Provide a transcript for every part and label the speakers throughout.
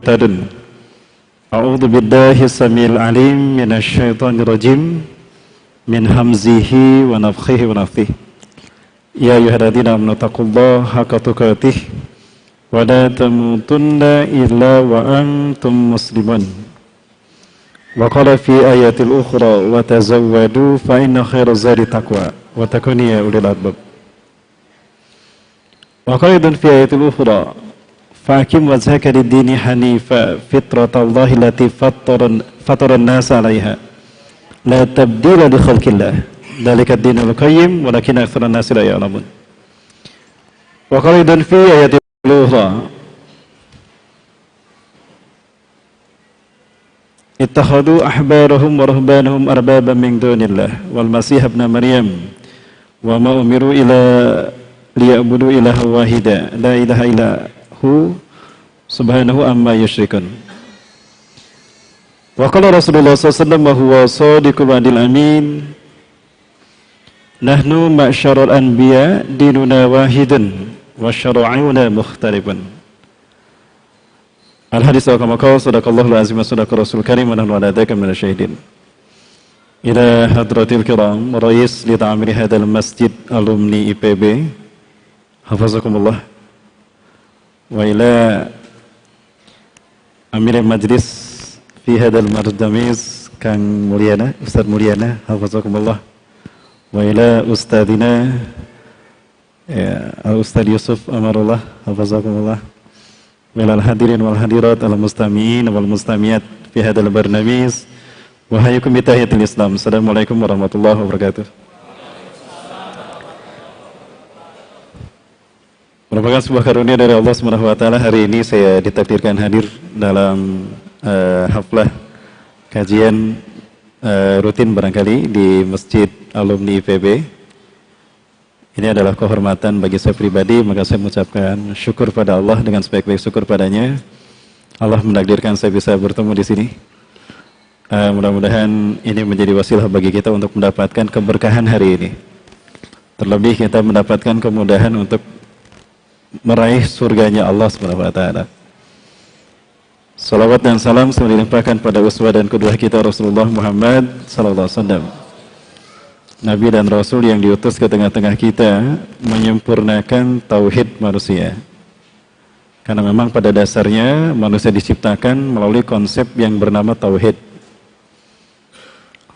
Speaker 1: muhtadun. A'udzu billahi samil alim minasyaitonir rajim min hamzihi wa nafthihi wa nafthihi. Ya ayyuhalladzina amanu taqullaha haqqa tuqatih wa la tamutunna illa wa antum muslimun. Wa qala fi ayatil ukhra wa tazawwadu fa inna khairaz zadi taqwa wa takunu ya ulil albab. Wa qala fi ayatil ukhra fa'akim wajhaka lid-dini hanifa fitratallahi allati fatara an-nasa 'alaiha la tabdila li khalqillah dzalika ad-dinul qayyim walakin aktsaran nasi la ya'lamun. Wa qala fi ayatil ukhra ittakhadhu ahbarahum wa ruhbanahum arbaban min dunillah wal masih ibn maryam wa ma umiru ila liya'budu ilaha wahida la ilaha illa hu subhanahu amma yusyrikun. Wa qala Rasulullah sallallahu alaihi wasallam wa huwa shadiqul wa'dil amin nahnu ma'syarul anbiya dinuna wahidun wa syara'una mukhtalifun. Al-hadis wa kama qala sadaqallahu al-azim wa sadaqa rasul karim wa nahnu ala dzalika minasyahidin. Ila hadratil kiram rais li ta'mir hadzal masjid alumni IPB hafazakumullah wa ila amir majlis fi hadzal mardamis Kang Mulyana Ustaz Mulyana hafazakumullah wa ila ustadzina Ustaz Yusuf Amarullah hafazakumullah Walal hadirin wal hadirat al mustami'in wal mustamiyat fi hadzal barnamis wa hayyakum bi tahiyatil Islam. Assalamualaikum warahmatullahi wabarakatuh. Merupakan sebuah karunia dari Allah Subhanahu wa taala, hari ini saya ditakdirkan hadir dalam haflah kajian rutin barangkali di Masjid Alumni IPB. Ini adalah kehormatan bagi saya pribadi, maka saya mengucapkan syukur pada Allah dengan sebaik-baik syukur padanya. Allah menakdirkan saya bisa bertemu di sini. Mudah-mudahan ini menjadi wasilah bagi kita untuk mendapatkan keberkahan hari ini. Terlebih kita mendapatkan kemudahan untuk meraih surganya Allah Subhanahu wa taala. Salawat dan salam semoga dilimpahkan pada uswah dan qudwah kita Rasulullah Muhammad sallallahu alaihi wasallam. Nabi dan Rasul yang diutus ke tengah-tengah kita menyempurnakan tauhid manusia. Karena memang pada dasarnya manusia diciptakan melalui konsep yang bernama tauhid.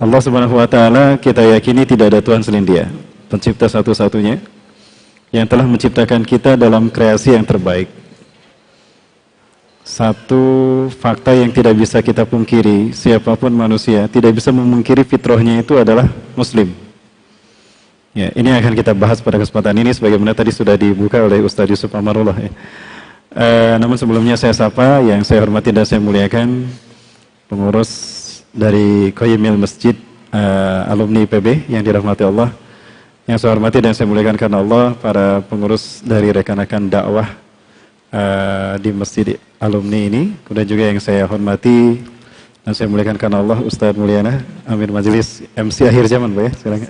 Speaker 1: Allah Subhanahu wa taala kita yakini tidak ada Tuhan selain Dia, pencipta satu-satunya yang telah menciptakan kita dalam kreasi yang terbaik. Satu fakta yang tidak bisa kita pungkiri, siapapun manusia tidak bisa memungkiri fitrahnya itu adalah muslim. Ya, ini akan kita bahas pada kesempatan ini sebagaimana tadi sudah dibuka oleh Ustaz Yusuf Amarullah. Namun sebelumnya saya sapa yang saya hormati dan saya muliakan pengurus dari Qayyimil Masjid alumni IPB yang dirahmati Allah. Yang saya hormati dan saya muliakan karena Allah, para pengurus dari rekan-rekan dakwah di Masjid alumni ini. Kemudian juga yang saya hormati dan saya muliakan karena Allah, Ustaz Mulyana, Amir Majelis MC akhir zaman Pak ya sekarang.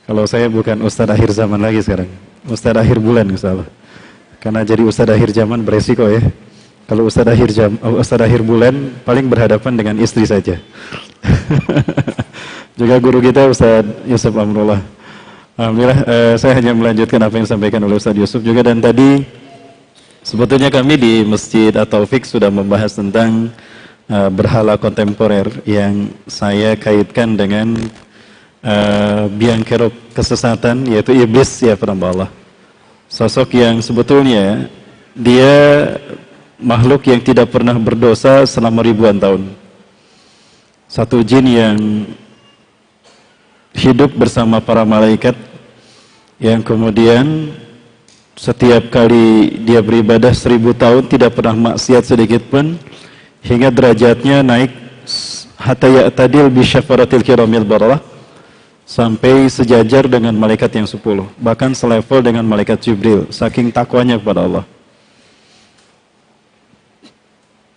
Speaker 1: Kalau saya bukan Ustaz akhir zaman lagi sekarang, Ustaz akhir bulan insyaallah. Karena jadi Ustaz akhir zaman beresiko ya. Kalau Ustaz akhir bulan paling berhadapan dengan istri saja. Juga guru kita Ustaz Yusuf Amrullah. Alhamdulillah saya hanya melanjutkan apa yang disampaikan oleh Ustaz Yusuf juga, dan tadi sebetulnya kami di Masjid At-Taufik sudah membahas tentang berhala kontemporer yang saya kaitkan dengan biang kerok kesesatan, yaitu iblis ya penambah Allah. Sosok yang sebetulnya dia makhluk yang tidak pernah berdosa selama ribuan tahun. Satu jin yang hidup bersama para malaikat, yang kemudian setiap kali dia beribadah 1000 tahun tidak pernah maksiat sedikit pun, hingga derajatnya naik hatta ya'tadil bi syafaratil kiramil bararah, sampai sejajar dengan malaikat yang 10, bahkan selevel dengan malaikat Jibril, saking takwanya kepada Allah.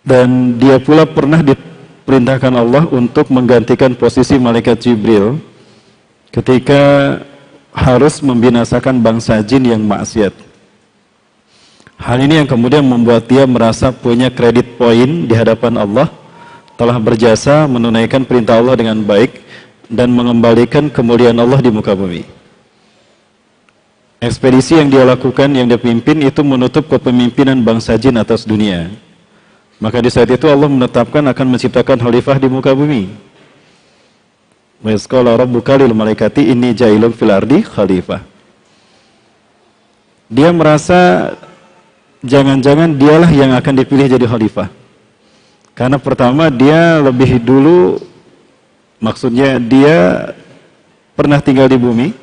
Speaker 1: Dan dia pula pernah diperintahkan Allah untuk menggantikan posisi malaikat Jibril ketika harus membinasakan bangsa jin yang maksiat. Hal ini yang kemudian membuat dia merasa punya kredit poin di hadapan Allah, telah berjasa menunaikan perintah Allah dengan baik dan mengembalikan kemuliaan Allah di muka bumi. Ekspedisi yang dia lakukan, yang dia pimpin, itu menutup kepemimpinan bangsa jin atas dunia. Maka di saat itu Allah menetapkan akan menciptakan khalifah di muka bumi. Wa iz qala rabbuka lil malaikati inni ja'ilun fil ardi khalifah. Dia merasa jangan-jangan dialah yang akan dipilih jadi khalifah. Karena pertama dia lebih dulu, maksudnya dia pernah tinggal di bumi,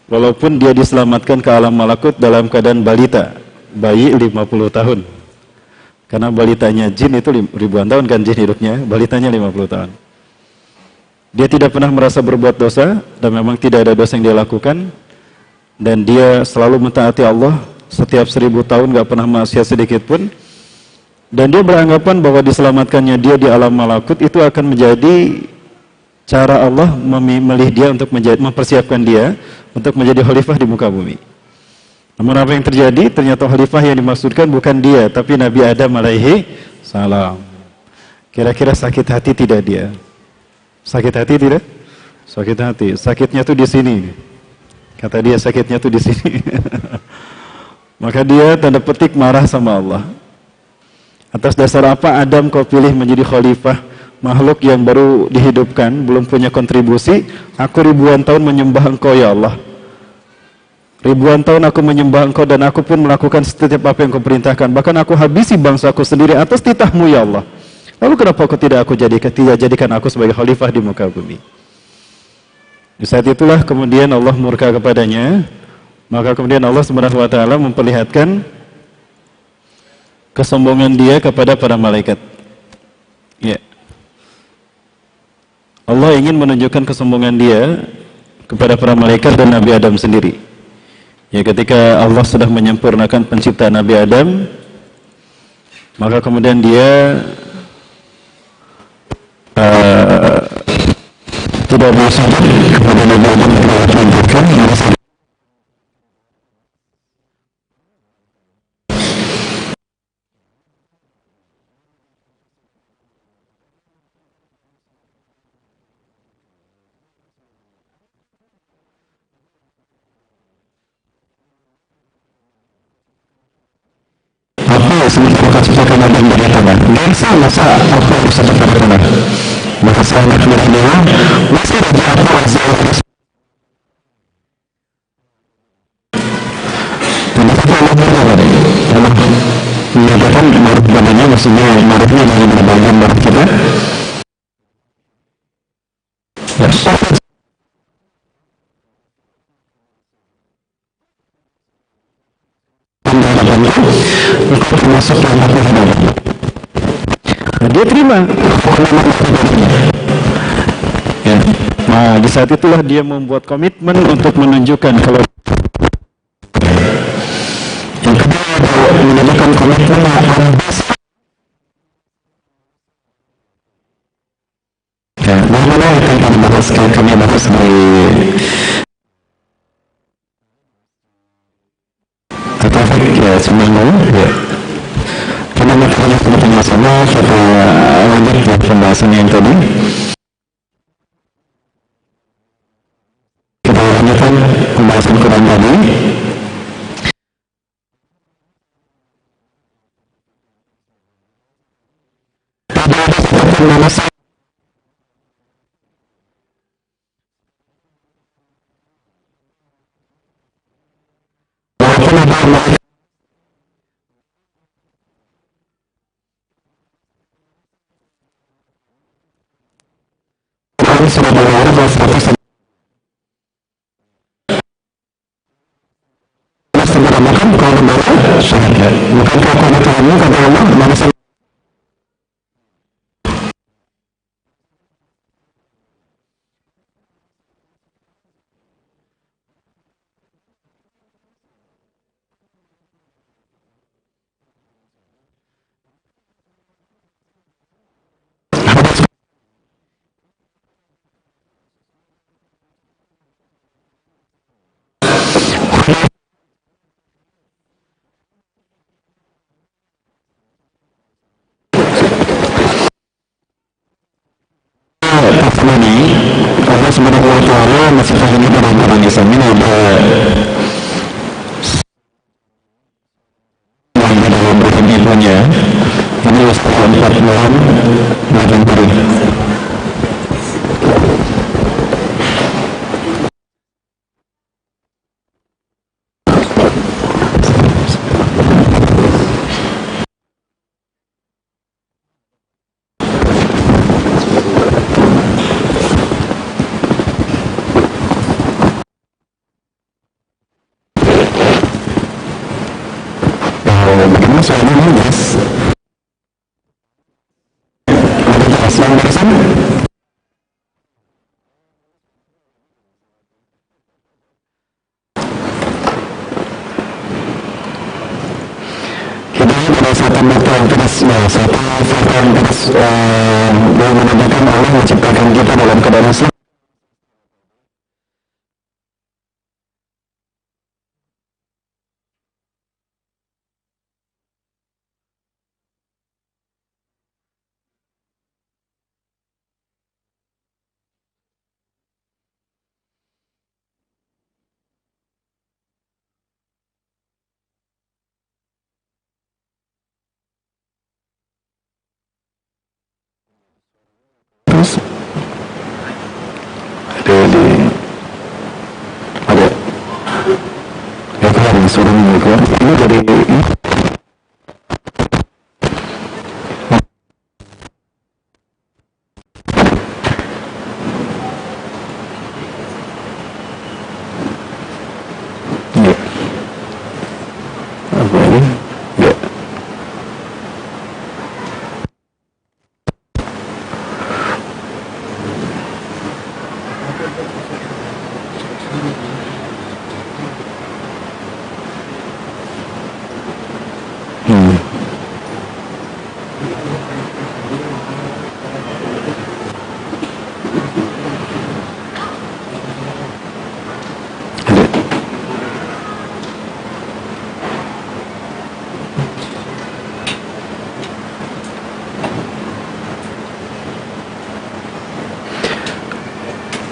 Speaker 1: walaupun dia diselamatkan ke alam malakut dalam keadaan balita, bayi 50 tahun. Karena balitanya jin itu ribuan tahun kan jin hidupnya, balitanya 50 tahun. Dia tidak pernah merasa berbuat dosa, dan memang tidak ada dosa yang dia lakukan, dan dia selalu mentaati Allah. Setiap 1000 tahun gak pernah maksiat sedikit pun. Dan dia beranggapan bahwa diselamatkannya dia di alam malakut itu akan menjadi cara Allah memilih dia untuk mempersiapkan dia untuk menjadi khalifah di muka bumi. Namun apa yang terjadi? Ternyata khalifah yang dimaksudkan bukan dia, tapi Nabi Adam alaihi salam. Kira-kira sakit hati tidak dia? Sakit hati tidak? Sakit hati. Sakitnya tuh di sini. Kata dia sakitnya tuh di sini. Maka dia tanda petik marah sama Allah. Atas dasar apa Adam kau pilih menjadi khalifah, makhluk yang baru dihidupkan, belum punya kontribusi? Aku ribuan tahun menyembah engkau ya Allah. Ribuan tahun aku menyembah engkau dan aku pun melakukan setiap apa yang kau perintahkan. Bahkan aku habisi bangsaku sendiri atas titahmu ya Allah. Lalu kenapa tidak jadikan aku sebagai khalifah di muka bumi? Di saat itulah kemudian Allah murka kepadanya. Maka kemudian Allah Subhanahu wa taala memperlihatkan kesombongan dia kepada para malaikat. Ya. Allah ingin menunjukkan kesombongan dia kepada para malaikat dan Nabi Adam sendiri. Ya, ketika Allah sudah menyempurnakan penciptaan Nabi Adam, maka kemudian dia tidak bisa kepada Nabi Adam menunjukkan sementara ciptakan Adam dari tanah. Biasa masa apa bisa ciptakan tanah? Maka saya nak berdua masih ada apa azal terus. Dan itu Allah berkata, Allah menyatakan marut badannya, maksudnya marutnya dengan bagian marut kita. Ya. Engkau termasuk yang mati hidup. Nah, dia terima. Ya. Nah, di saat itulah dia membuat komitmen untuk menunjukkan kalau yang kedua menunjukkan komitmen ya, bagaimana itu yang bahas kami bahas di atau ya seminggu ya. Karena materinya sebetulnya sama, kita lanjut ke pembahasan yang tadi. Kita lanjutkan pembahasan Quran tadi. Sudah berlalu kalau status makan kalau baru syahadat. Bukankah komitmenmu kata Allah manusia ini Allah Subhanahu wa taala menciptakan kita dalam orang Islam ini ada dalam rahim ibunya ini setelah 4 bulan belakang hari. Bagaimana soalnya ini guys? Ada jelasan dari sana? Kita pada satu fakta yang tegas, satu fakta yang tegas yang menandakan Allah menciptakan kita dalam keadaan Islam. Terus ada ya keluar suruhnya keluar ini dari ya apa ini ya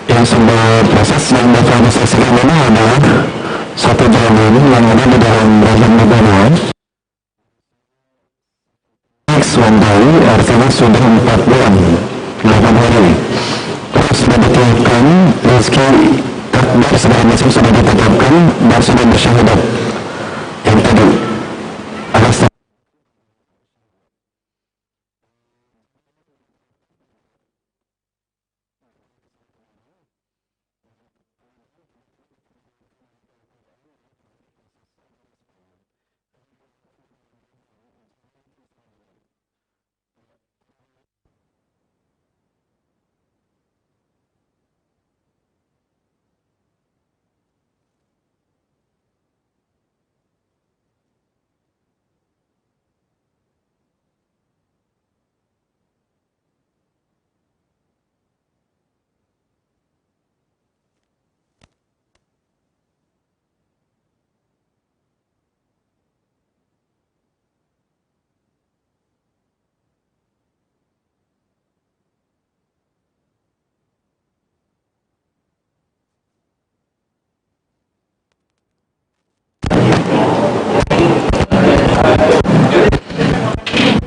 Speaker 1: yang sebuah proses yang dapat disaksikan ini adalah satu janin yang ada di dalam rahim ibunya. X1 day artinya sudah 4 bulan 8 hari. Terus sudah ditetapkan rezeki takdir segala macam sudah ditetapkan dan sudah bersyahadat yang tadi atas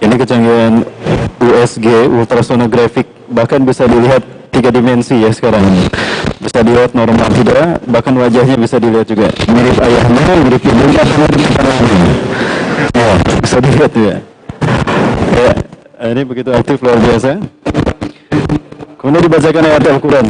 Speaker 1: ini kecanggihan USG ultrasonografik bahkan bisa dilihat 3 dimensi ya sekarang bisa dilihat normal tidak bahkan wajahnya bisa dilihat juga mirip ayahnya mirip ibunya atau mirip kepadanya ya bisa dilihat ya ya ini begitu aktif luar biasa kemudian dibacakan ayat Al-Quran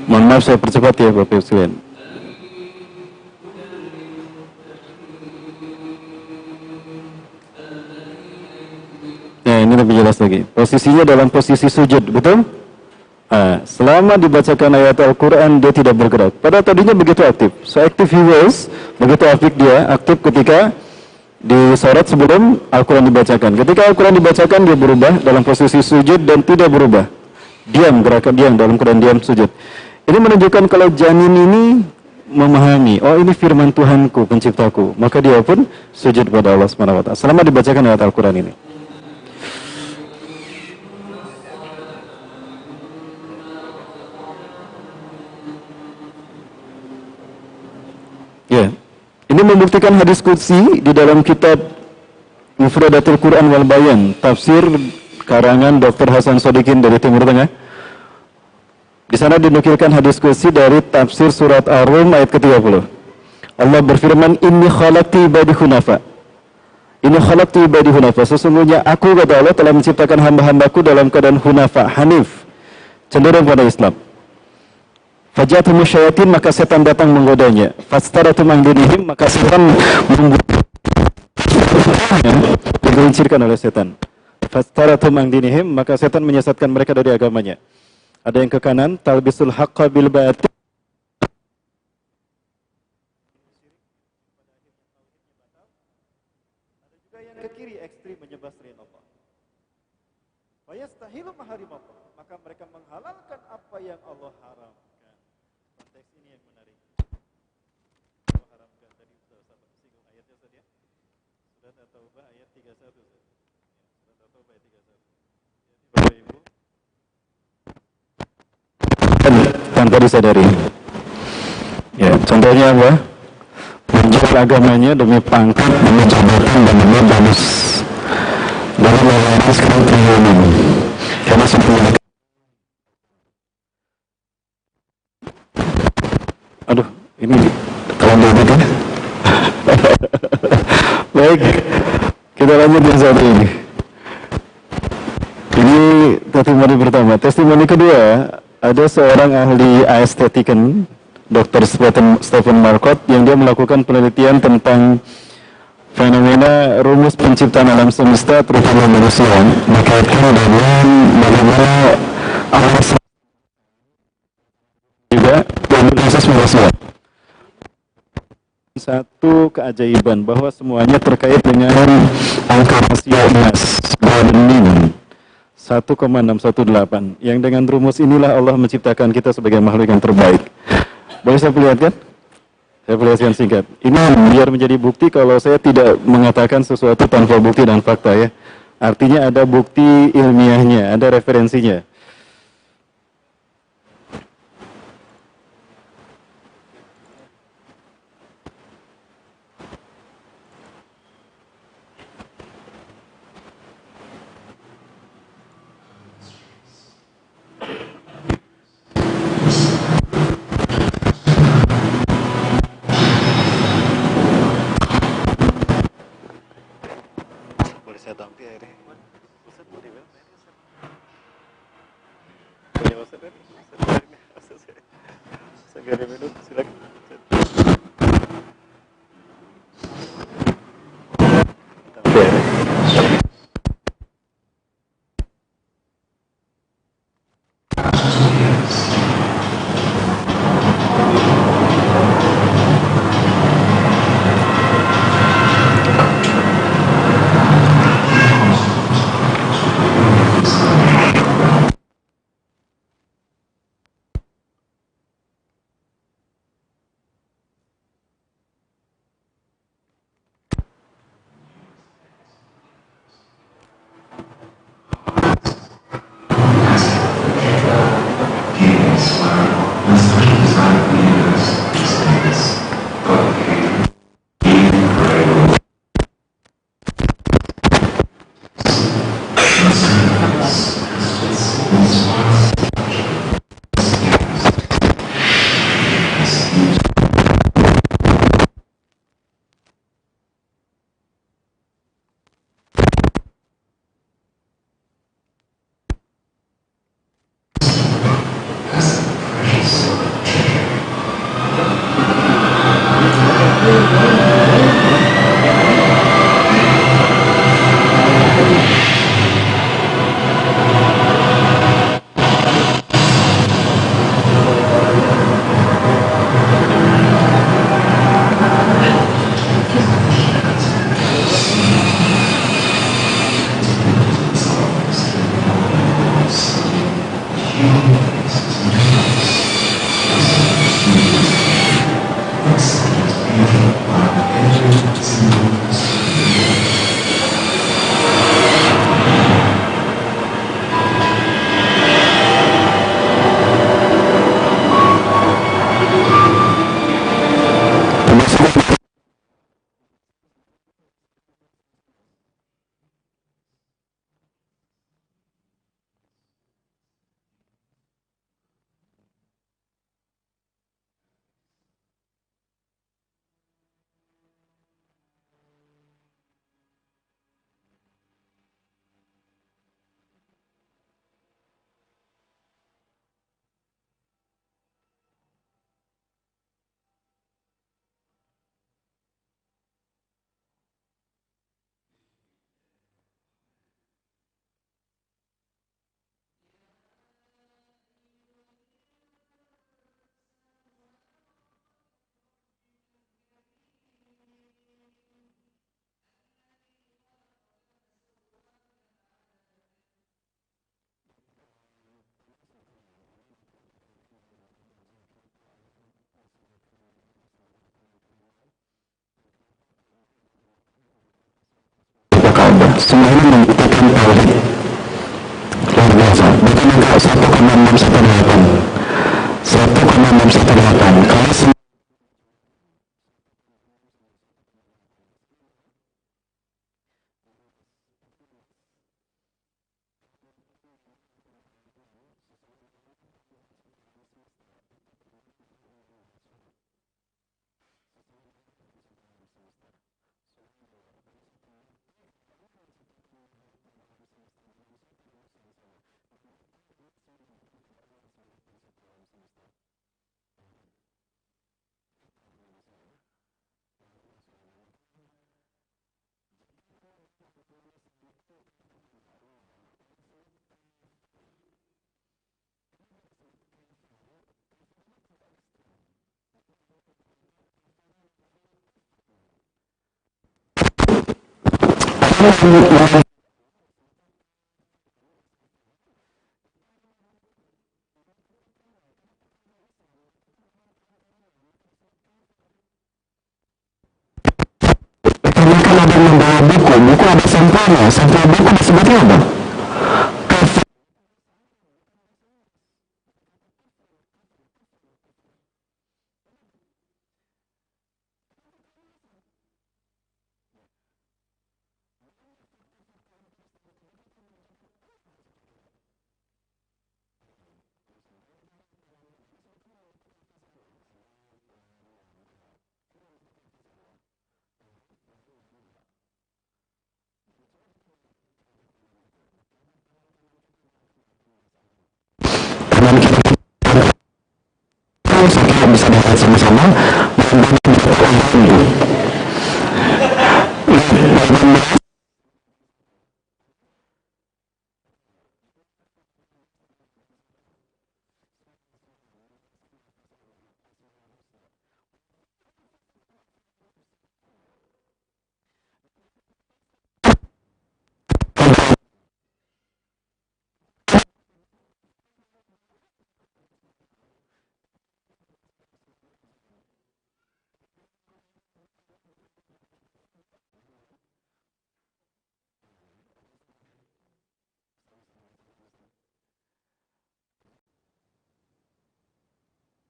Speaker 1: mohon maaf saya percepat ya Bapak Ibu sekalian. Nah ini lebih jelas lagi posisinya dalam posisi sujud betul? Selama dibacakan ayat Al-Quran dia tidak bergerak. Padahal tadinya begitu aktif. So active he was, begitu aktif ketika disorot sebelum Al-Quran dibacakan. Ketika Al-Quran dibacakan dia berubah dalam posisi sujud dan tidak berubah. Diam, gerakan diam dalam keadaan diam sujud. Ini menunjukkan kalau janin ini memahami, oh ini firman Tuhanku, penciptaku. Maka dia pun sujud kepada Allah Subhanahu wa taala selama dibacakan ayat Al-Quran ini. Ya. Ini membuktikan hadis qudsi di dalam kitab Mufradatul Quran wal Bayan, tafsir karangan Dr. Hasan Sodikin dari Timur Tengah. Di sana dinukilkan hadis qudsi dari tafsir surat Ar-Rum ayat ke-30. Allah berfirman, "Inni khalaqtu ibadi hunafa." Inni khalaqtu ibadi hunafa. Sesungguhnya aku, kata Allah, telah menciptakan hamba-hambaku dalam keadaan hunafa, hanif, cenderung pada Islam. Fajatuhum syayatin, maka setan datang menggodanya. Fastaratum an dinihim, maka setan digelincirkan oleh setan. Fastaratum an dinihim, maka setan menyesatkan mereka dari agamanya. Ada yang ke kanan, talbisul haqqa bil batil. Ada juga yang ke kiri, ekstrim menyembah selain Allah. Wa yastahilu maharim Allah, maka mereka menghalalkan apa yang Allah haram. Konteks ini yang menarik. Allah haramkan tadi sudah singgung ayatnya saja. Surat At-Taubah ayat 31. Surat At-Taubah ayat 31. Jadi Bapak Ibu tanpa disadari. Ya, contohnya apa? Menjual agamanya demi pangkat, demi jabatan, dan demi bonus. Dari mewariskan triliunan. Karena sebenarnya aduh, ini tolong diedit ya. Baik, kita lanjut yang satu ini. Ini testimoni pertama. Testimoni kedua, ada seorang ahli aestetiken, Dr. Stephen Marcott, yang dia melakukan penelitian tentang fenomena rumus penciptaan alam semesta, terutama manusia, dikaitkan dengan bagaimana alam juga dan proses manusia. Satu keajaiban bahwa semuanya terkait dengan angka rasio emas, golden mean 1,618, yang dengan rumus inilah Allah menciptakan kita sebagai makhluk yang terbaik. Boleh saya perlihatkan? Saya perlihatkan singkat. Ini biar menjadi bukti kalau saya tidak mengatakan sesuatu tanpa bukti dan fakta ya. Artinya ada bukti ilmiahnya, ada referensinya. Saya tampil ini. Ustaz mau dibilang ini Ustaz. Punya Ustaz kan? Ustaz gak ada minum, silakan. Tampil ini. semua ini membuktikan tauhid luar biasa. Bukan angka 1,618 kalau kan ada membawa buku ada sampelnya, sampel buku disebutnya apa? Kita bisa dapat sama-sama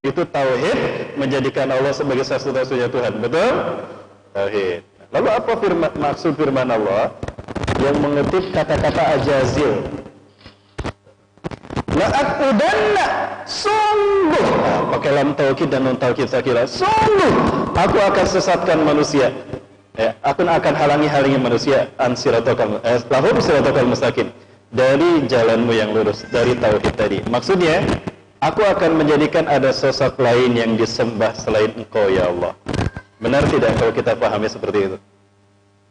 Speaker 1: itu tauhid, menjadikan Allah sebagai satu-satunya Tuhan, betul? Tauhid. Lalu apa maksud firman Allah yang mengutip kata-kata ajazil? La'aqudanna, sungguh, pakai lam taukid dan nun taukid sakila, sungguh aku akan sesatkan manusia. Aku akan halangi manusia lahum siratal mustaqim, dari jalanmu yang lurus, dari tauhid tadi. Maksudnya, aku akan menjadikan ada sosok lain yang disembah selain Engkau, ya Allah. Benar tidak kalau kita pahami seperti itu?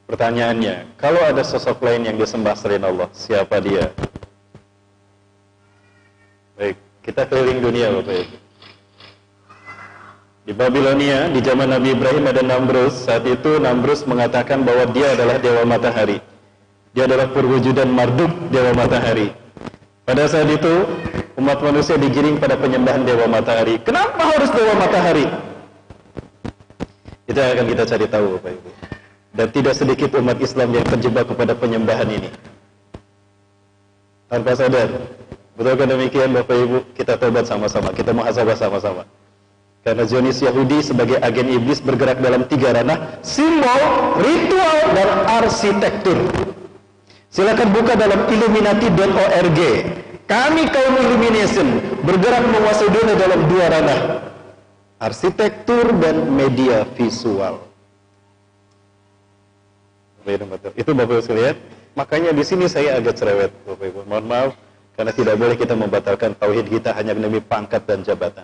Speaker 1: Pertanyaannya, kalau ada sosok lain yang disembah selain Allah, siapa dia? Baik, kita keliling dunia Bapak Ibu. Di Babilonia, di zaman Nabi Ibrahim ada Namrus. Saat itu Namrus mengatakan bahwa dia adalah dewa matahari. Dia adalah perwujudan Marduk, dewa matahari. Pada saat itu, umat manusia digiring pada penyembahan dewa matahari. Kenapa harus dewa matahari? Itu yang akan kita cari tahu, Bapak Ibu. Dan tidak sedikit umat Islam yang terjebak kepada penyembahan ini tanpa sadar. Betulkah demikian, Bapak Ibu? Kita tobat sama-sama, kita muhasabah sama-sama. Karena Zionis Yahudi sebagai agen iblis bergerak dalam 3 ranah: simbol, ritual, dan arsitektur. Silakan buka dalam illuminati.org. Kami kaum Illumination bergerak menguasai dunia dalam 2 ranah: arsitektur dan media visual. Itu Bapak Ibu sekalian. Makanya di sini saya agak cerewet, Bapak Ibu. Mohon maaf, karena tidak boleh kita membatalkan tauhid kita hanya demi pangkat dan jabatan.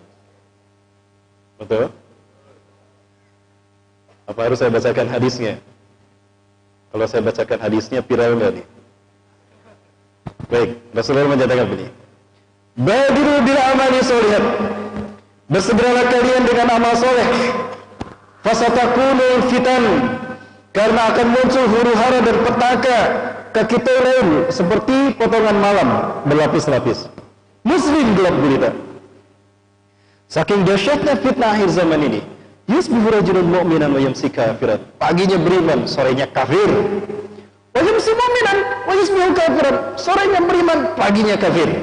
Speaker 1: Betul? Apa harus saya bacakan hadisnya? Kalau saya bacakan hadisnya, viral nggak nih? Baik, Rasulullah menyatakan begini: badiru bil amali sholihat, bersegeralah kalian dengan amal soleh. Fasatakunul fitan, karena akan muncul huru-hara dan petaka kekitauan seperti potongan malam berlapis-lapis. Muslim gelap gulita. Saking dahsyatnya fitnah akhir zaman ini, yusbihu rajulun mu'minan wa yamsi kafiran. Paginya beriman, sorenya kafir. Wa yamsi
Speaker 2: mu'minan wa yusbihu kafiran. Sorenya beriman, paginya kafir.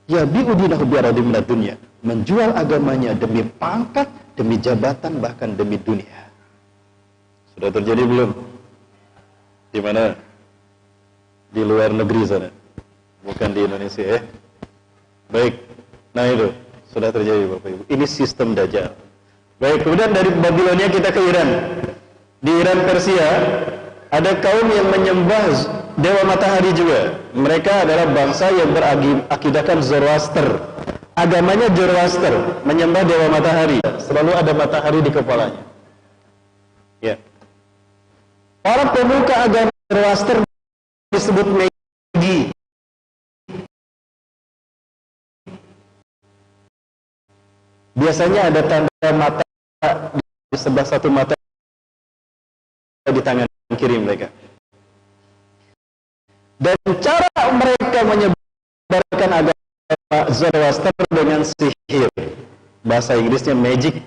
Speaker 2: Ya bi'udinahu bi'aradhi minad dunya. Menjual agamanya demi pangkat, demi jabatan, bahkan demi dunia. Sudah terjadi belum? Di mana? Di luar negeri sana. Bukan di Indonesia ya. Baik. Nah itu sudah terjadi Bapak Ibu. Ini sistem Dajjal. Baik, kemudian dari Babilonia kita ke Iran. Di Iran Persia ada kaum yang menyembah dewa matahari juga. Mereka adalah bangsa yang berakidahkan Zoroaster. Agamanya Zoroaster, menyembah dewa matahari. Selalu ada matahari di kepalanya. Ya. Para pemuka agama Zoroaster disebut Magi. Biasanya ada tanda mata di sebelah satu mata di tangan kiri mereka. Dan cara mereka menyebarkan agama Zoroaster dengan sihir. Bahasa Inggrisnya magic.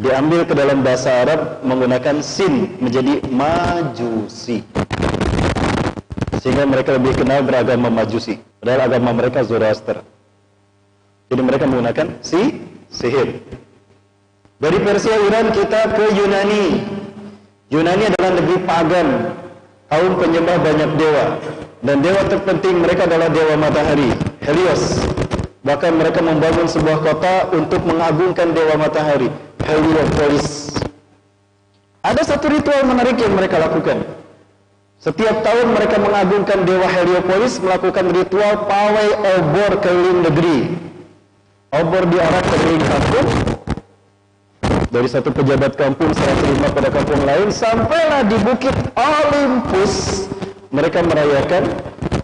Speaker 2: Diambil ke dalam bahasa Arab menggunakan sin, menjadi majusi. Sehingga mereka lebih kenal beragama majusi. Padahal agama mereka Zoroaster. Jadi mereka menggunakan sihir. Dari Persia Iran kita ke Yunani. Yunani adalah negeri pagan, kaum penyembah banyak dewa. Dan dewa terpenting mereka adalah dewa matahari, Helios. Bahkan mereka membangun sebuah kota untuk mengagungkan dewa matahari, Heliopolis. Ada satu ritual menarik yang mereka lakukan. Setiap tahun mereka mengagungkan dewa Heliopolis, melakukan ritual pawai obor keliling negeri. Obor diarak ke keliling kampung. Dari satu pejabat kampung serah terima pada kampung lain, sampailah di bukit Olympus. Mereka merayakan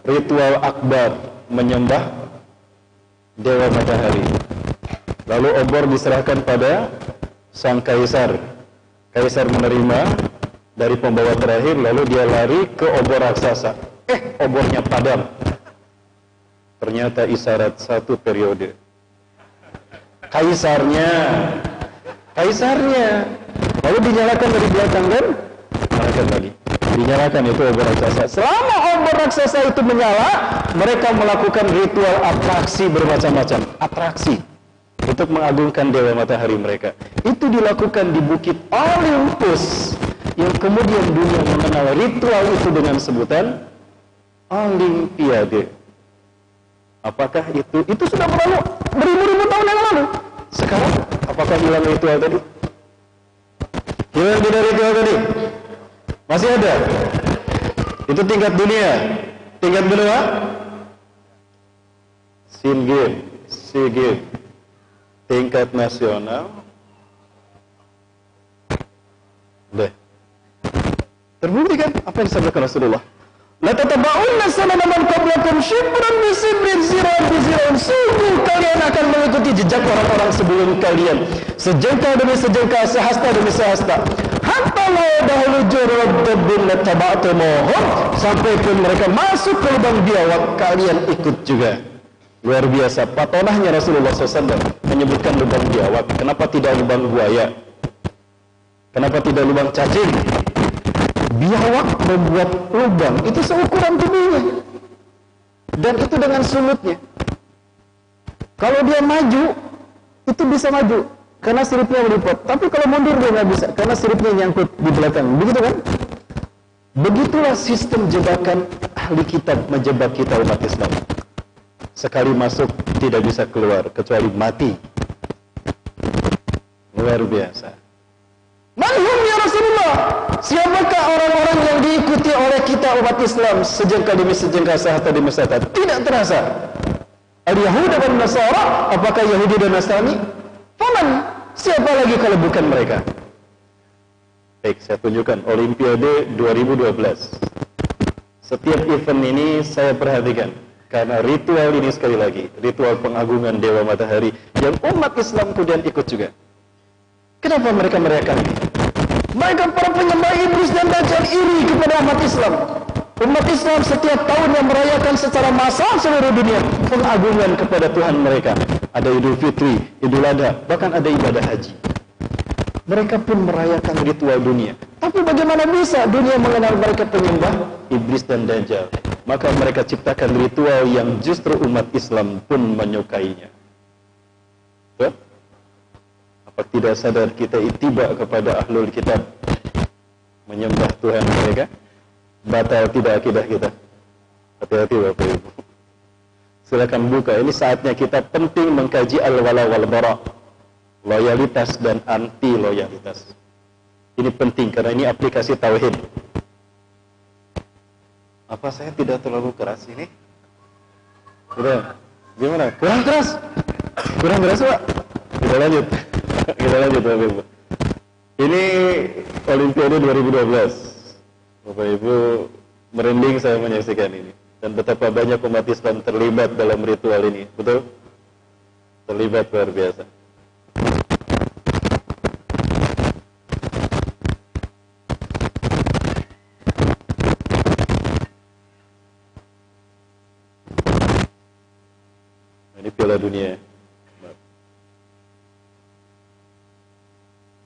Speaker 2: ritual akbar, menyembah dewa matahari. Lalu obor diserahkan pada sang kaisar. Kaisar menerima dari pembawa terakhir, lalu dia lari ke obor raksasa. Obornya padam. Ternyata isyarat satu periode. Kaisarnya, lalu dinyalakan dari belakang dan nyalakan lagi. Dinyalakan itu obor raksasa. Selama obor raksasa itu menyala, mereka melakukan ritual atraksi bermacam-macam. Atraksi untuk mengagungkan dewa matahari mereka. Itu dilakukan di bukit Olympus, yang kemudian dunia mengenal ritual itu dengan sebutan Olimpiade. Apakah itu sudah berlalu beribu-ribu tahun yang lalu? Sekarang, apakah hilang ritual tadi? Hilang tidak ritual tadi? Masih ada? Itu tingkat dunia. Tingkat benua? SEA Games. Tingkat nasional? Udah. Terbukti kan apa yang disampaikan Rasulullah? La tataba'unna sanana man qablakum shibran bi shibrin zira'an bi zira'in. Sungguh kalian akan mengikuti jejak orang-orang sebelum kalian, sejengkal demi sejengkal, sehasta demi sehasta. Hatta la yadkhulu jurrad dabbin lattaba'tumuhum, sampai pun mereka masuk ke lubang biawak, kalian ikut juga. Luar biasa patonahnya Rasulullah SAW menyebutkan lubang biawak. Kenapa tidak lubang buaya? Kenapa tidak lubang cacing? Biawak membuat lubang itu seukuran tubuhnya, dan itu dengan sulutnya. Kalau dia maju, itu bisa maju karena siripnya melipat. Tapi kalau mundur dia nggak bisa karena siripnya nyangkut di belakang. Begitu kan? Begitulah sistem jebakan ahli kitab menjebak kita umat Islam. Sekali masuk tidak bisa keluar kecuali mati. Luar biasa. Manhum ya Rasulullah? Siapakah orang-orang yang diikuti oleh kita umat Islam sejengkal demi sejengkal, sehasta demi sehasta? Tidak terasa. Al-Yahud dan Nasara, apakah Yahudi dan Nasrani? Faman, siapa lagi kalau bukan mereka? Baik, saya tunjukkan Olimpiade 2012. Setiap event ini saya perhatikan karena ritual ini sekali lagi, ritual pengagungan dewa matahari yang umat Islam kemudian ikut juga. Kenapa mereka merayakan ini? Mereka para penyembah iblis dan dajjal iri kepada umat Islam. Umat Islam setiap tahun yang merayakan secara massal seluruh dunia pengagungan kepada Tuhan mereka. Ada Idul Fitri, Idul Adha, bahkan ada ibadah haji. Mereka pun merayakan ritual dunia. Tapi bagaimana bisa dunia mengenal mereka penyembah iblis dan dajjal? Maka mereka ciptakan ritual yang justru umat Islam pun menyukainya. Betul? Apa tidak sadar kita ittiba kepada ahlul kitab, menyembah Tuhan mereka? Batal tidak akidah kita? Hati-hati Bapak Ibu. Silakan buka. Ini saatnya kita penting mengkaji al-wala wal bara, loyalitas dan anti loyalitas. Ini penting karena ini aplikasi tauhid. Apa saya tidak terlalu keras ini? Udah, gimana? Kurang keras? Kurang keras Pak? Kita lanjut. Kita lanjut Bapak Ibu. Ini Olimpiade 2012. Bapak Ibu, merinding saya menyaksikan ini. Dan betapa banyak umat Islam terlibat dalam ritual ini. Betul? Terlibat luar biasa. Ini Piala Dunia.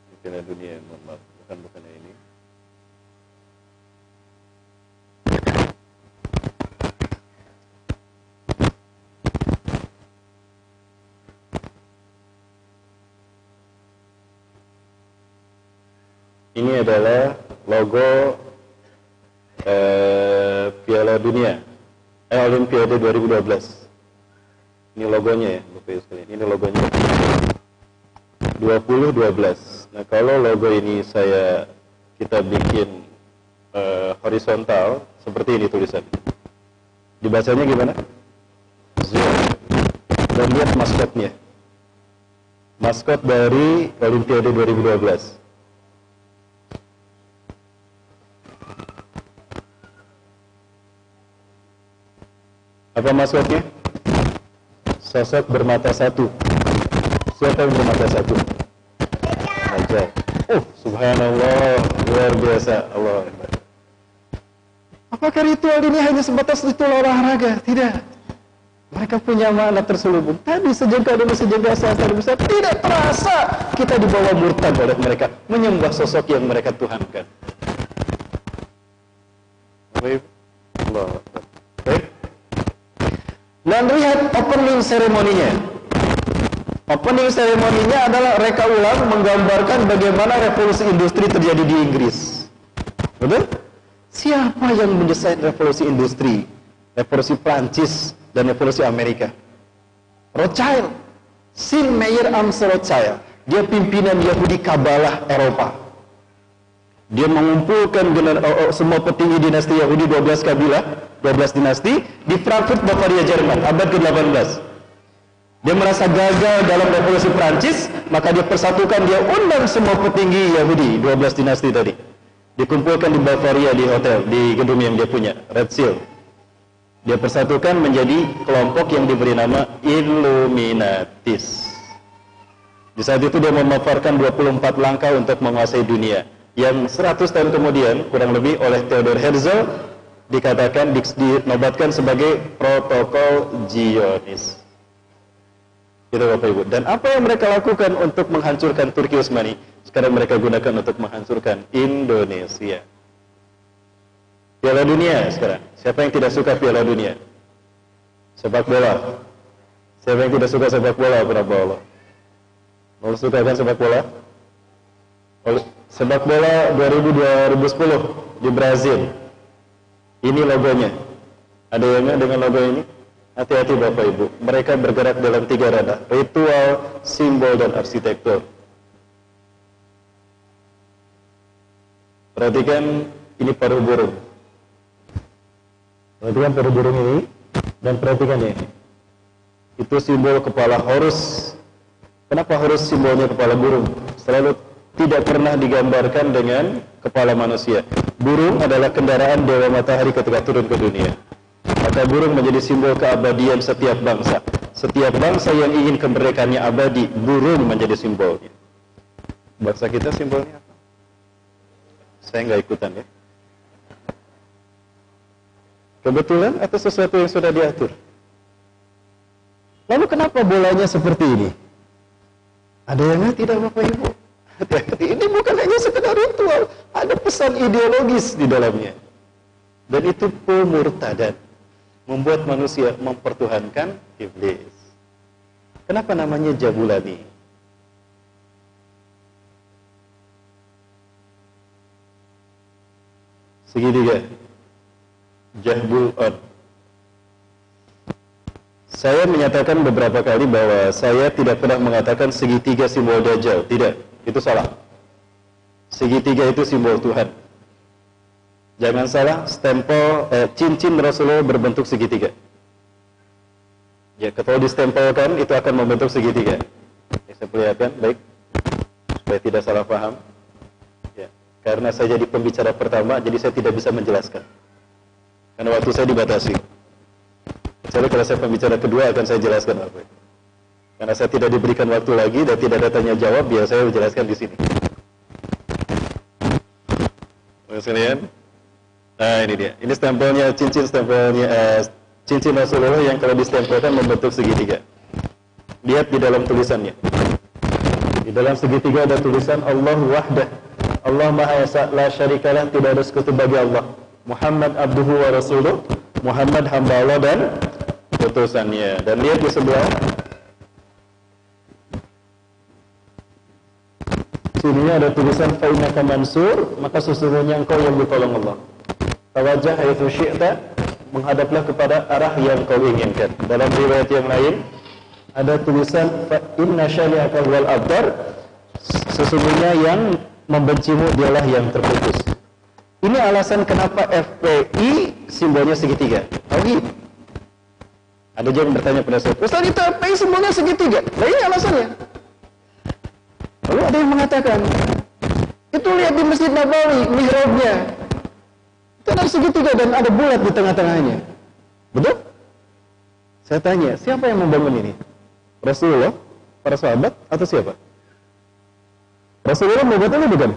Speaker 2: Ini Piala Dunia, mohon maaf. Bukan ini. Ini adalah logo Piala Dunia, Olimpiade 2012. Ini logonya ya, Bapak Ibu sekalian. Ini logonya 2012. Nah, kalau logo ini kita bikin horizontal, seperti ini tulisan. Dibacanya gimana? Zoom. Dan lihat maskotnya. Maskot dari Olimpiade 2012. Apa maksudnya? Sosok bermata satu. Siapa yang bermata satu? Dajjal. Oh, subhanallah, luar biasa. Allah. Apakah ritual ini hanya sebatas ritual olahraga? Tidak. Mereka punya makna terselubung. Tadi sejengkal demi sejengkal sasar besar, tidak terasa kita dibawa murtad oleh mereka, menyembah sosok yang mereka tuhankan. Baik. Allah. Baik. Dan lihat opening seremoninya. Opening seremoninya adalah reka ulang menggambarkan bagaimana revolusi industri terjadi di Inggris. Betul? Siapa yang mendesain revolusi industri? Revolusi Prancis dan revolusi Amerika? Rothschild. Sin Meyer Amse Rothschild. Dia pimpinan Yahudi Kabalah Eropa. Dia mengumpulkan semua petinggi dinasti Yahudi, 12 kabilah, 12 dinasti di Frankfurt, Bavaria, Jerman, abad ke-18. Dia merasa gagal dalam revolusi Prancis, maka dia persatukan, dia undang semua petinggi Yahudi, 12 dinasti tadi. Dikumpulkan di Bavaria, di hotel, di gedung yang dia punya, Red Seal. Dia persatukan menjadi kelompok yang diberi nama Illuminatis. Di saat itu dia memaparkan 24 langkah untuk menguasai dunia. Yang 100 tahun kemudian, kurang lebih oleh Theodor Herzl, dikatakan, dinobatkan sebagai protokol Zionis. Itu Bapak Ibu. Dan apa yang mereka lakukan untuk menghancurkan Turki Utsmani, sekarang mereka gunakan untuk menghancurkan Indonesia. Piala Dunia sekarang. Siapa yang tidak suka Piala Dunia? Sepak bola. Siapa yang tidak suka sepak bola? Kenapa Allah? Mau suka kan sepak bola? Sepak bola 2010 di Brazil. Ini logonya. Ada yang dengan logo ini? Hati-hati Bapak Ibu. Mereka bergerak dalam 3 ranah: ritual, simbol, dan arsitektur. Perhatikan ini paruh burung. Perhatikan paruh burung ini dan perhatikan ini. Itu simbol kepala Horus. Kenapa Horus simbolnya kepala burung? Selalu tidak pernah digambarkan dengan kepala manusia. Burung adalah kendaraan dewa matahari ketika turun ke dunia. Maka burung menjadi simbol keabadian setiap bangsa. Setiap bangsa yang ingin kemerdekaannya abadi, burung menjadi simbolnya. Bangsa kita simbolnya apa? Saya nggak ikutan ya. Kebetulan atau sesuatu yang sudah diatur? Lalu kenapa bolanya seperti ini? Ada yang tidak Bapak Ibu? Hati-hati, ini bukan hanya sekedar ritual. Ada pesan ideologis di dalamnya. Dan itu pemurtadan. Membuat manusia mempertuhankan iblis. Kenapa namanya Jabulani? Segitiga. Jahbul Od. Saya menyatakan beberapa kali bahwa saya tidak pernah mengatakan segitiga simbol Dajjal. Tidak, itu salah. Segitiga itu simbol Tuhan. Jangan salah, stempel cincin Rasulullah berbentuk segitiga. Ya, kalau distempelkan itu akan membentuk segitiga. Ya, saya perlihatkan, baik, supaya tidak salah paham. Ya, karena saya jadi pembicara pertama, jadi saya tidak bisa menjelaskan. Karena waktu saya dibatasi. Jadi kalau saya pembicara kedua akan saya jelaskan apa. Karena saya tidak diberikan waktu lagi dan tidak ada tanya jawab, biar saya menjelaskan di sini. Sekalian, nah ini dia. Ini stempelnya, cincin Rasulullah yang kalau distempelkan membentuk segitiga. Lihat di dalam tulisannya. Di dalam segitiga ada tulisan Allah wahdah. Allah Maha Esa, la syarikalah, tidak ada sekutu bagi Allah. Muhammad abduhu wa rasuluh. Muhammad hamba Allah dan utusannya. Dan lihat di sebelah sini ada tulisan fa'innaka mansur, maka sesungguhnya engkau yang ditolong Allah. Tawajjah haitsu syi'ta, menghadaplah kepada arah yang kau inginkan. Dalam riwayat yang lain ada tulisan fa inna syani'aka wal abtar, sesungguhnya yang membencimu dialah yang terputus. Ini alasan kenapa FPI simbolnya segitiga. Tauhid. Ada yang bertanya pada saya, Ustaz, itu FPI simbolnya segitiga. Nah, ini alasannya. Lalu ada yang mengatakan, itu lihat di Masjid Nabawi, mihrabnya. Itu ada segitiga dan ada bulat di tengah-tengahnya. Betul? Saya tanya, siapa yang membangun ini? Rasulullah, para sahabat, atau siapa? Rasulullah membuat ini bukan?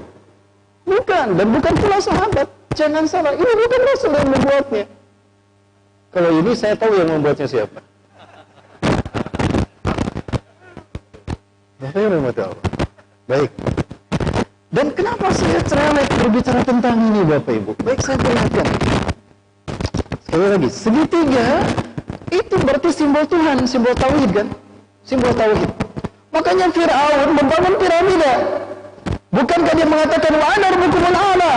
Speaker 2: Bukan, dan bukan pula sahabat. Jangan salah, ini bukan Rasul yang membuatnya. Kalau ini saya tahu yang membuatnya siapa. Bapak yang mau tahu. Baik. Dan kenapa saya cerewet berbicara tentang ini Bapak Ibu? Baik, saya perhatikan. Sekali lagi, segitiga itu berarti simbol Tuhan, simbol tauhid kan? Simbol tauhid. Makanya Fir'aun membangun piramida. Bukankah dia mengatakan wa ana rabbukumul a'la?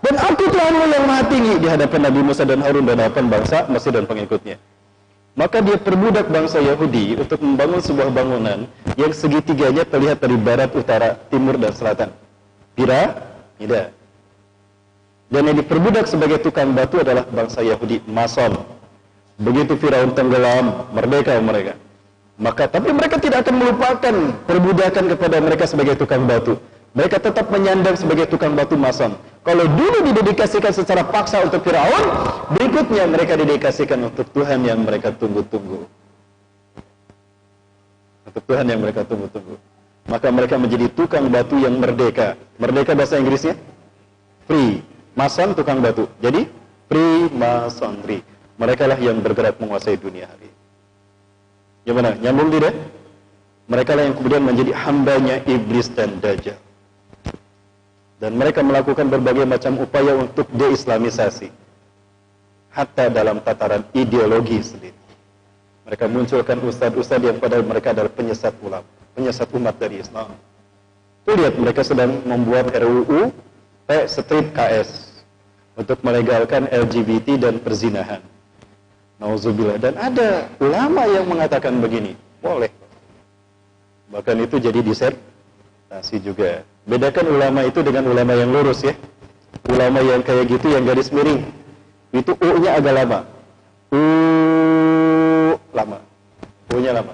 Speaker 2: Dan aku Tuhanmu yang maha tinggi di hadapan Nabi Musa dan Harun dan hadapan bangsa Mesir dan pengikutnya. Maka dia perbudak bangsa Yahudi untuk membangun sebuah bangunan yang segitiganya terlihat dari barat, utara, timur, dan selatan. Piramida. Dan yang diperbudak sebagai tukang batu adalah bangsa Yahudi, Mason. Begitu Firaun tenggelam, merdeka mereka. Maka, tapi mereka tidak akan melupakan perbudakan kepada mereka sebagai tukang batu. Mereka tetap menyandang sebagai tukang batu Mason. Kalau dulu didedikasikan secara paksa untuk Firaun, berikutnya mereka didedikasikan untuk Tuhan yang mereka tunggu-tunggu. Untuk Tuhan yang mereka tunggu-tunggu. Maka mereka menjadi tukang batu yang merdeka. Merdeka bahasa Inggrisnya? Free. Mason tukang batu. Jadi, Freemasonry. Mereka lah yang bergerak menguasai dunia hari. Gimana? Nyambung tidak? Mereka lah yang kemudian menjadi hambanya iblis dan Dajjal. Dan mereka melakukan berbagai macam upaya untuk deislamisasi. Hatta dalam tataran ideologi sendiri. Mereka munculkan ustadz-ustadz yang pada mereka adalah penyesat ulama, penyesat umat dari Islam. Itu lihat mereka sedang membuat RUU Strip KS untuk melegalkan LGBT dan perzinahan. Nauzubillah. Dan ada ulama yang mengatakan begini, boleh. Bahkan itu jadi disertasi juga. Bedakan ulama itu dengan ulama yang lurus ya. Ulama yang kayak gitu yang garis miring. Itu U-nya agak lama. Lama. U-nya lama.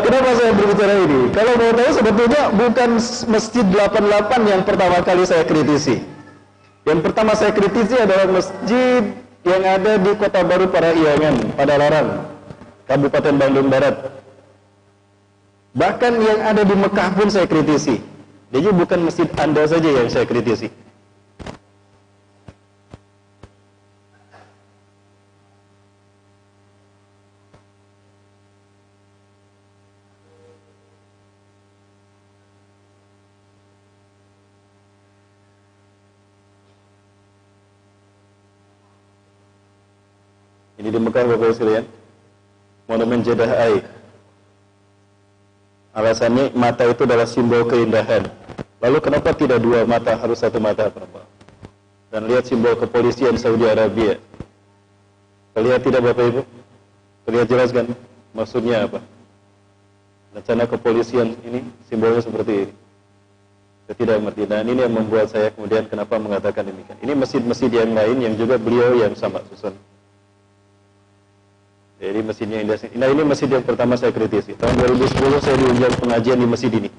Speaker 2: Kenapa saya berbicara ini? Kalau mau tahu sebetulnya bukan Masjid 88 yang pertama kali saya kritisi. Yang pertama saya kritisi adalah masjid yang ada di Kota Baru Parahyangan, Padalarang, Kabupaten Bandung Barat. Bahkan yang ada di Mekah pun saya kritisi. Jadi bukan masjid Anda saja yang saya kritisi. Ini di Mekah Bapak Ibu sekalian. Monumen Jeddah Ai. Alasannya mata itu adalah simbol keindahan. Lalu kenapa tidak dua mata, harus satu mata, Bapak? Dan lihat simbol kepolisian Saudi Arabia. Terlihat tidak Bapak Ibu? Terlihat jelas kan? Maksudnya apa? Rencana kepolisian ini simbolnya seperti ini. Saya tidak mengerti. Dan ini yang membuat saya kemudian kenapa mengatakan demikian. Ini masjid-masjid yang lain yang juga beliau yang sama susun. Jadi masjidnya indah. Nah ini masjid yang pertama saya kritisi. Tahun 2010 saya diundang pengajian di masjid ini.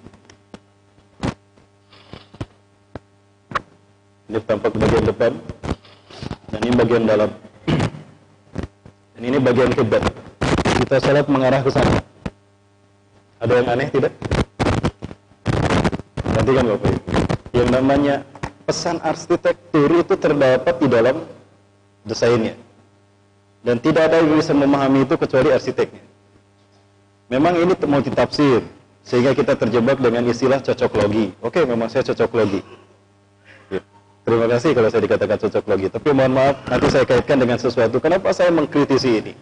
Speaker 2: Ini tampak bagian depan. Dan ini bagian dalam. Dan ini bagian kiblat. Kita salat mengarah ke sana. Ada yang aneh tidak? Perhatikan Bapak Ibu. Yang namanya pesan arsitektur itu terdapat di dalam desainnya. Dan tidak ada yang bisa memahami itu kecuali arsiteknya. Memang ini mau ditafsir, sehingga kita terjebak dengan istilah cocok logi. Oke, memang saya cocok logi. Ya. Terima kasih kalau saya dikatakan cocok logi. Tapi mohon maaf, nanti saya kaitkan dengan sesuatu. Kenapa saya mengkritisi ini?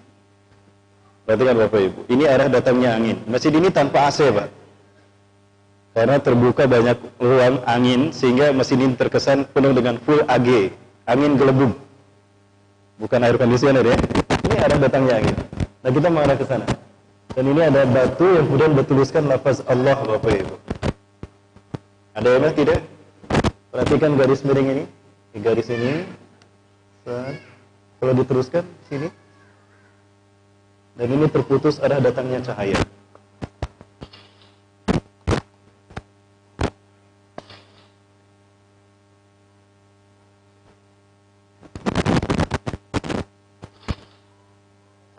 Speaker 2: Perhatikan Bapak Ibu, ini arah datangnya angin. Masjid ini tanpa AC, Pak. Karena terbuka banyak ruang angin, sehingga masjid ini terkesan penuh dengan full AG, angin gelembung. Bukan air conditioner ya. Ini arah datangnya angin. Nah kita mengarah ke sana. Dan ini ada batu yang kemudian bertuliskan lafaz Allah Bapak Ibu. Ada yang tidak? Perhatikan garis miring ini. Di garis ini. Kalau diteruskan sini. Dan ini terputus arah datangnya cahaya.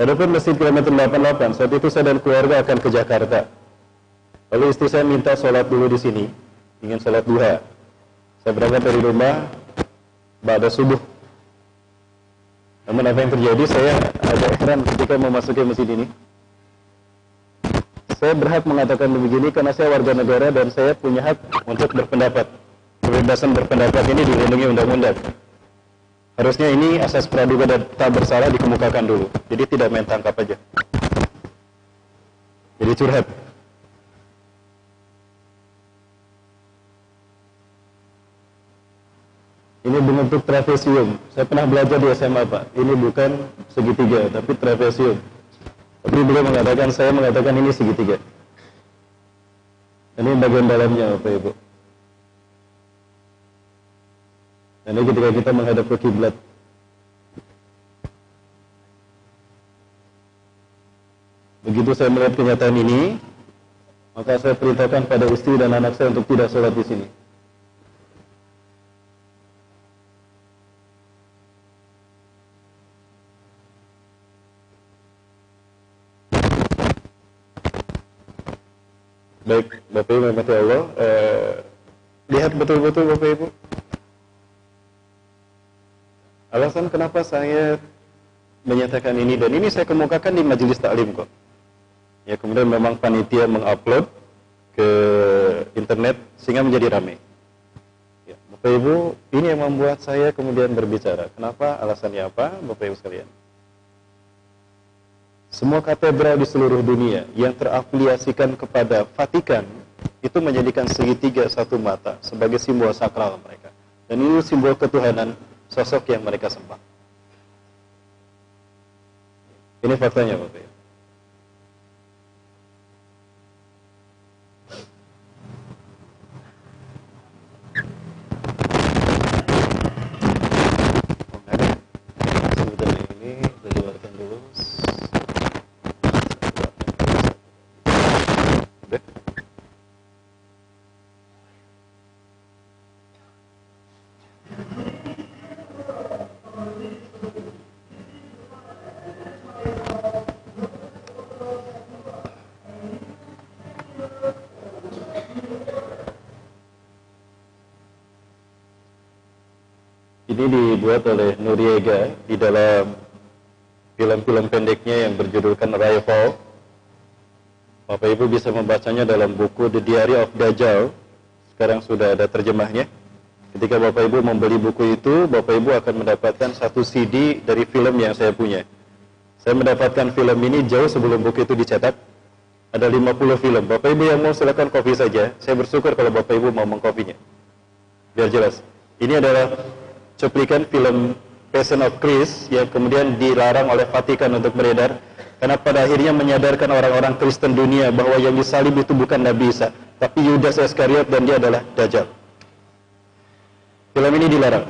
Speaker 2: Adapun masjid kilometer 88, saat itu saya dan keluarga akan ke Jakarta. Lalu istri saya minta sholat dulu di sini, ingin sholat duha. Saya berangkat dari rumah, ba'da subuh. Namun apa yang terjadi, saya agak heran ketika memasuki masjid ini. Saya berhak mengatakan begini karena saya warga negara dan saya punya hak untuk berpendapat. Kebebasan berpendapat ini dilindungi undang-undang. Harusnya ini asas praduga dan tak bersalah dikemukakan dulu. Jadi tidak main tangkap aja. Jadi curhat. Ini bentuk trapesium. Saya pernah belajar di SMA Pak. Ini bukan segitiga, tapi trapesium. Tapi beliau mengatakan, saya mengatakan ini segitiga. Ini bagian dalamnya Bapak Ibu. Dan ini ketika kita menghadap ke kiblat. Begitu saya melihat kenyataan ini, maka saya perintahkan pada istri dan anak saya untuk tidak sholat di sini. Baik, Bapak Ibu, rahmati Allah. Lihat betul-betul Bapak Ibu. Alasan kenapa saya menyatakan ini, dan ini saya kemukakan di majelis taklim kok. Ya, kemudian memang panitia mengupload ke internet sehingga menjadi ramai. Ya, Bapak Ibu, ini yang membuat saya kemudian berbicara. Kenapa? Alasannya apa? Bapak Ibu sekalian. Semua katedral di seluruh dunia yang terafiliasikan kepada Vatikan itu menjadikan segitiga satu mata sebagai simbol sakral mereka. Dan ini simbol ketuhanan sosok yang mereka sembah. Ini faktanya Bapak Ibu. Sebentar ini keluarkan dulu. Ini dibuat oleh Noriega di dalam film-film pendeknya yang berjudulkan Arrival. Bapak Ibu bisa membacanya dalam buku The Diary of Dajjal. Sekarang sudah ada terjemahnya. Ketika Bapak Ibu membeli buku itu, Bapak Ibu akan mendapatkan satu CD dari film yang saya punya. Saya mendapatkan film ini jauh sebelum buku itu dicetak. Ada 50 film. Bapak Ibu yang mau silakan copy saja. Saya bersyukur kalau Bapak Ibu mau mengkopinya. Biar jelas. Ini adalah cuplikan film Passion of Christ yang kemudian dilarang oleh Vatikan untuk beredar. Karena pada akhirnya menyadarkan orang-orang Kristen dunia bahwa yang disalib itu bukan Nabi Isa, tapi Yudas Iskariot, dan dia adalah Dajjal. Film ini dilarang.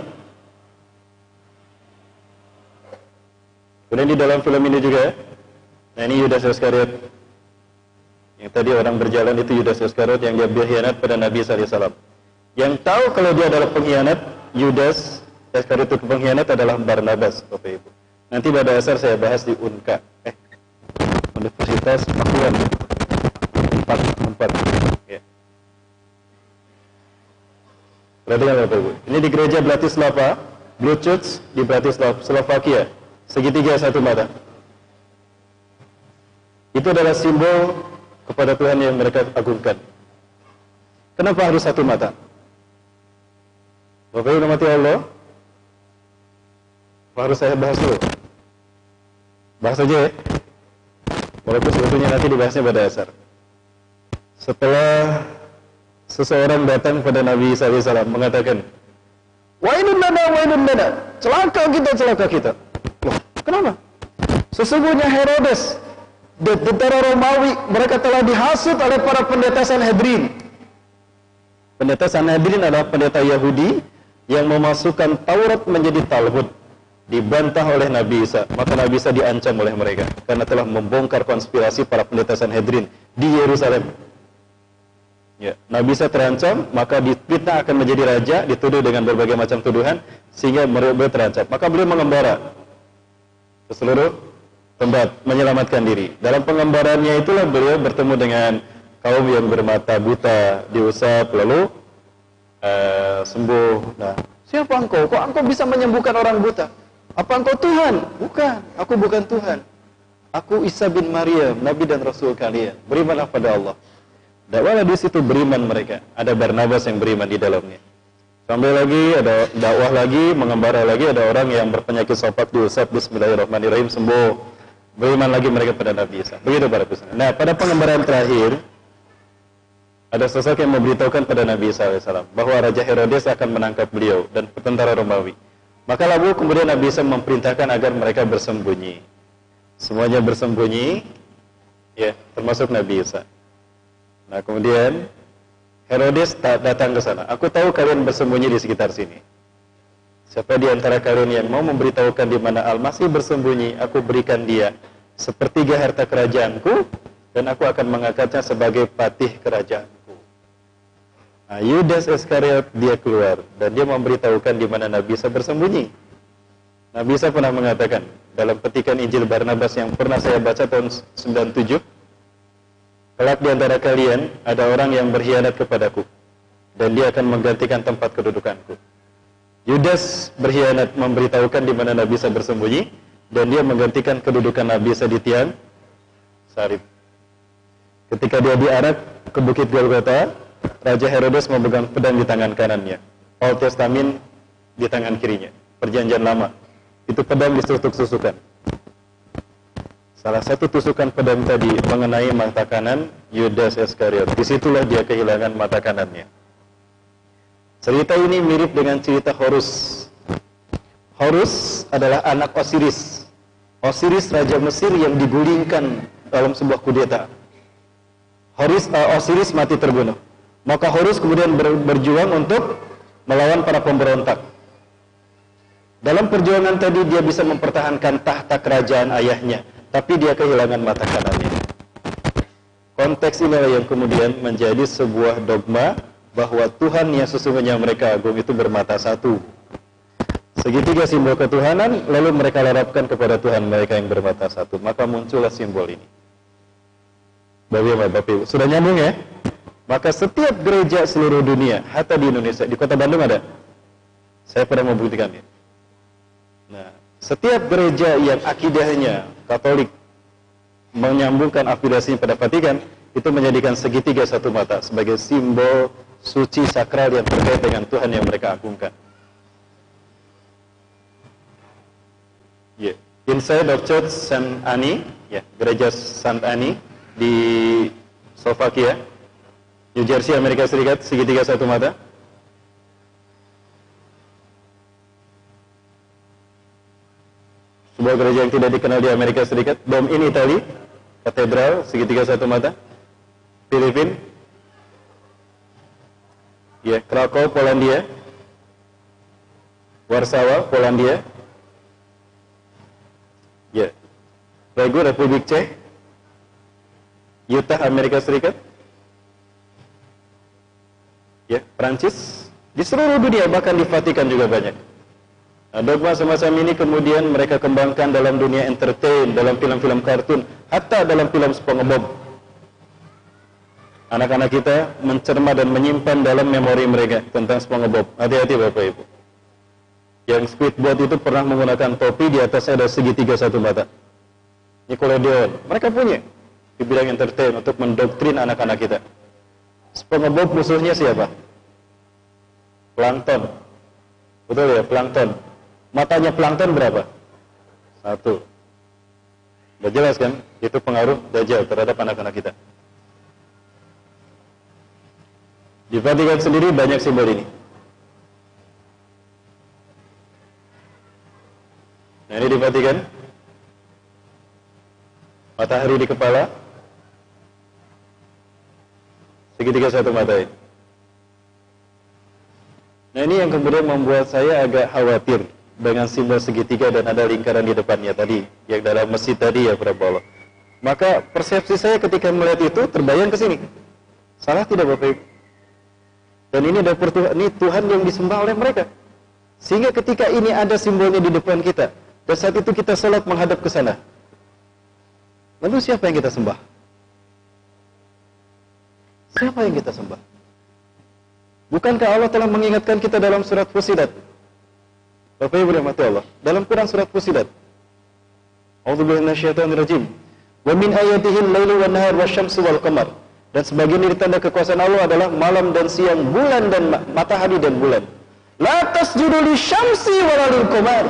Speaker 2: Kemudian di dalam film ini juga, nah ini Yudas Iskariot. Yang tadi orang berjalan itu Yudas Iskariot yang dia berkhianat pada Nabi Isa alaihissalam. Yang tahu kalau dia adalah pengkhianat, Yudas Iskariot itu pengkhianat adalah Barnabas, Bapak Ibu. Nanti pada dasar saya bahas di UNKA. Universitas Pakuan 4. Ya. Perhatikan Bapak Ibu. Ini di gereja Bratislava, Blue Church di Bratislava, Slovakia. Segitiga satu mata. Itu adalah simbol kepada Tuhan yang mereka agungkan. Kenapa harus satu mata? Bapak Ibu rahmati Allah. Harus saya bahas dulu. Bahas aja ya. Walaupun sebetulnya nanti dibahasnya pada dasar. Setelah seseorang datang pada Nabi Isa alaihissalam mengatakan, "Wailun lana, celaka kita." Loh, kenapa? Sesungguhnya Herodes, tentara Romawi, mereka telah dihasut oleh para pendeta Sanhedrin. Pendeta Sanhedrin adalah pendeta Yahudi yang memasukkan Taurat menjadi Talmud. Dibantah oleh Nabi Isa, maka Nabi Isa diancam oleh mereka karena telah membongkar konspirasi para pendeta Sanhedrin di Yerusalem. Ya, Nabi Isa terancam, maka difitnah akan menjadi raja, dituduh dengan berbagai macam tuduhan, sehingga beliau terancam. Maka beliau mengembara ke seluruh tempat menyelamatkan diri. Dalam pengembarannya itulah beliau bertemu dengan kaum yang bermata buta, diusap lalu sembuh. Nah, siapa engkau? Kok engkau bisa menyembuhkan orang buta? Apa engkau Tuhan? Bukan, aku bukan Tuhan. Aku Isa bin Maryam, Nabi dan Rasul kalian. Berimanlah pada Allah. Dakwahlah di situ, beriman mereka. Ada Barnabas yang beriman di dalamnya. Sampai lagi, ada dakwah lagi, mengembara lagi, ada orang yang berpenyakit sopak diusap, bismillahirrahmanirrahim, sembuh. Beriman lagi mereka pada Nabi Isa. Begitu para pesan. Nah, pada pengembaraan terakhir, ada sosok yang memberitahukan pada Nabi Isa alaihissalam bahwa Raja Herodes akan menangkap beliau dan tentara Romawi. Maka lalu kemudian Nabi Isa memerintahkan agar mereka bersembunyi. Semuanya bersembunyi, ya, termasuk Nabi Isa. Nah, kemudian Herodes datang ke sana. Aku tahu kalian bersembunyi di sekitar sini. Siapa di antara kalian yang mau memberitahukan di mana Al-Masih bersembunyi, aku berikan dia sepertiga harta kerajaanku, dan aku akan mengangkatnya sebagai patih kerajaanku. Nah, Yudas Iskariot dia keluar dan dia memberitahukan di mana Nabi Isa bersembunyi. Nabi Isa pernah mengatakan dalam petikan Injil Barnabas yang pernah saya baca tahun 97, kelak di antara kalian ada orang yang berkhianat kepadaku dan dia akan menggantikan tempat kedudukanku. Yudas berkhianat memberitahukan di mana Nabi Isa bersembunyi dan dia menggantikan kedudukan Nabi Isa di tiang salib. Ketika dia diarak ke Bukit Golgota, Raja Herodes memegang pedang di tangan kanannya, Old Testament di tangan kirinya, Perjanjian Lama. Itu pedang disusuk-susukan. Salah satu tusukan pedang tadi mengenai mata kanan Yudas Iskariot. Disitulah dia kehilangan mata kanannya. Cerita ini mirip dengan cerita Horus. Horus adalah anak Osiris. Osiris Raja Mesir yang digulingkan dalam sebuah kudeta. Osiris mati terbunuh. Maka Horus kemudian berjuang untuk melawan para pemberontak. Dalam perjuangan tadi dia bisa mempertahankan tahta kerajaan ayahnya, tapi dia kehilangan mata kanannya. Konteks inilah yang kemudian menjadi sebuah dogma bahwa Tuhan yang sesungguhnya mereka agung itu bermata satu. Segitiga simbol ketuhanan, lalu mereka harapkan kepada Tuhan mereka yang bermata satu. Maka muncullah simbol ini. Bagaimana Bapak Ibu? Sudah nyambung ya? Maka setiap gereja seluruh dunia, hatta di Indonesia, di kota Bandung ada. Saya pernah membuktikannya. Nah, setiap gereja yang akidahnya Katolik menyambungkan afiliasinya pada Vatikan, itu menjadikan segitiga satu mata sebagai simbol suci sakral yang terkait dengan Tuhan yang mereka agungkan. Ya, Inside of Church Saint Annie, ya, gereja Saint Annie di Slovakia, New Jersey, Amerika Serikat, segitiga satu mata. Sebuah gereja yang tidak dikenal di Amerika Serikat. Dom in Italy, katedral, segitiga satu mata. Filipina, ya, Krakow, Polandia. Warsawa, Polandia. Ya, Prague, Republik Czech. Utah, Amerika Serikat. Ya, Prancis. Di seluruh dunia, bahkan di Vatikan juga banyak. Nah, dogma semacam ini kemudian mereka kembangkan dalam dunia entertain, dalam film-film kartun, hatta dalam film SpongeBob. Anak-anak kita mencerma dan menyimpan dalam memori mereka tentang SpongeBob. Hati-hati Bapak Ibu. Yang Squidward itu pernah menggunakan topi, di atasnya ada segitiga satu mata. Nickelodeon, mereka punya di bidang entertain untuk mendoktrin anak-anak kita. SpongeBob musuhnya siapa? Plankton. Betul ya, plankton. Matanya plankton berapa? 1. Udah jelas kan? Itu pengaruh Dajjal terhadap anak-anak kita. Di Vatikan sendiri banyak simbol ini. Nah, ini di Vatikan. Matahari di kepala. Segitiga satu mata ini. Nah, ini yang kemudian membuat saya agak khawatir dengan simbol segitiga dan ada lingkaran di depannya tadi, yang dalam masjid tadi ya para Allah. Maka persepsi saya ketika melihat itu terbayang ke sini. Salah tidak Bapak Ibu? Dan ini ada ini Tuhan yang disembah oleh mereka. Sehingga ketika ini ada simbolnya di depan kita, dan saat itu kita salat menghadap ke sana. Lalu siapa yang kita sembah? Siapa yang kita sembah? Bukankah Allah telah mengingatkan kita dalam surat Fussilat? Bapak Ibu rahmati Allah, dalam Quran surat Fussilat. A'udzubillahi minasyaitonirrajim. Wa min ayatihi al-lailu wan-nahar wasyamsu wal-qamar. Dan sebagian dari tanda kekuasaan Allah adalah malam dan siang, bulan dan matahari dan bulan. La tasjudu lisyamsi wala lil-qamar.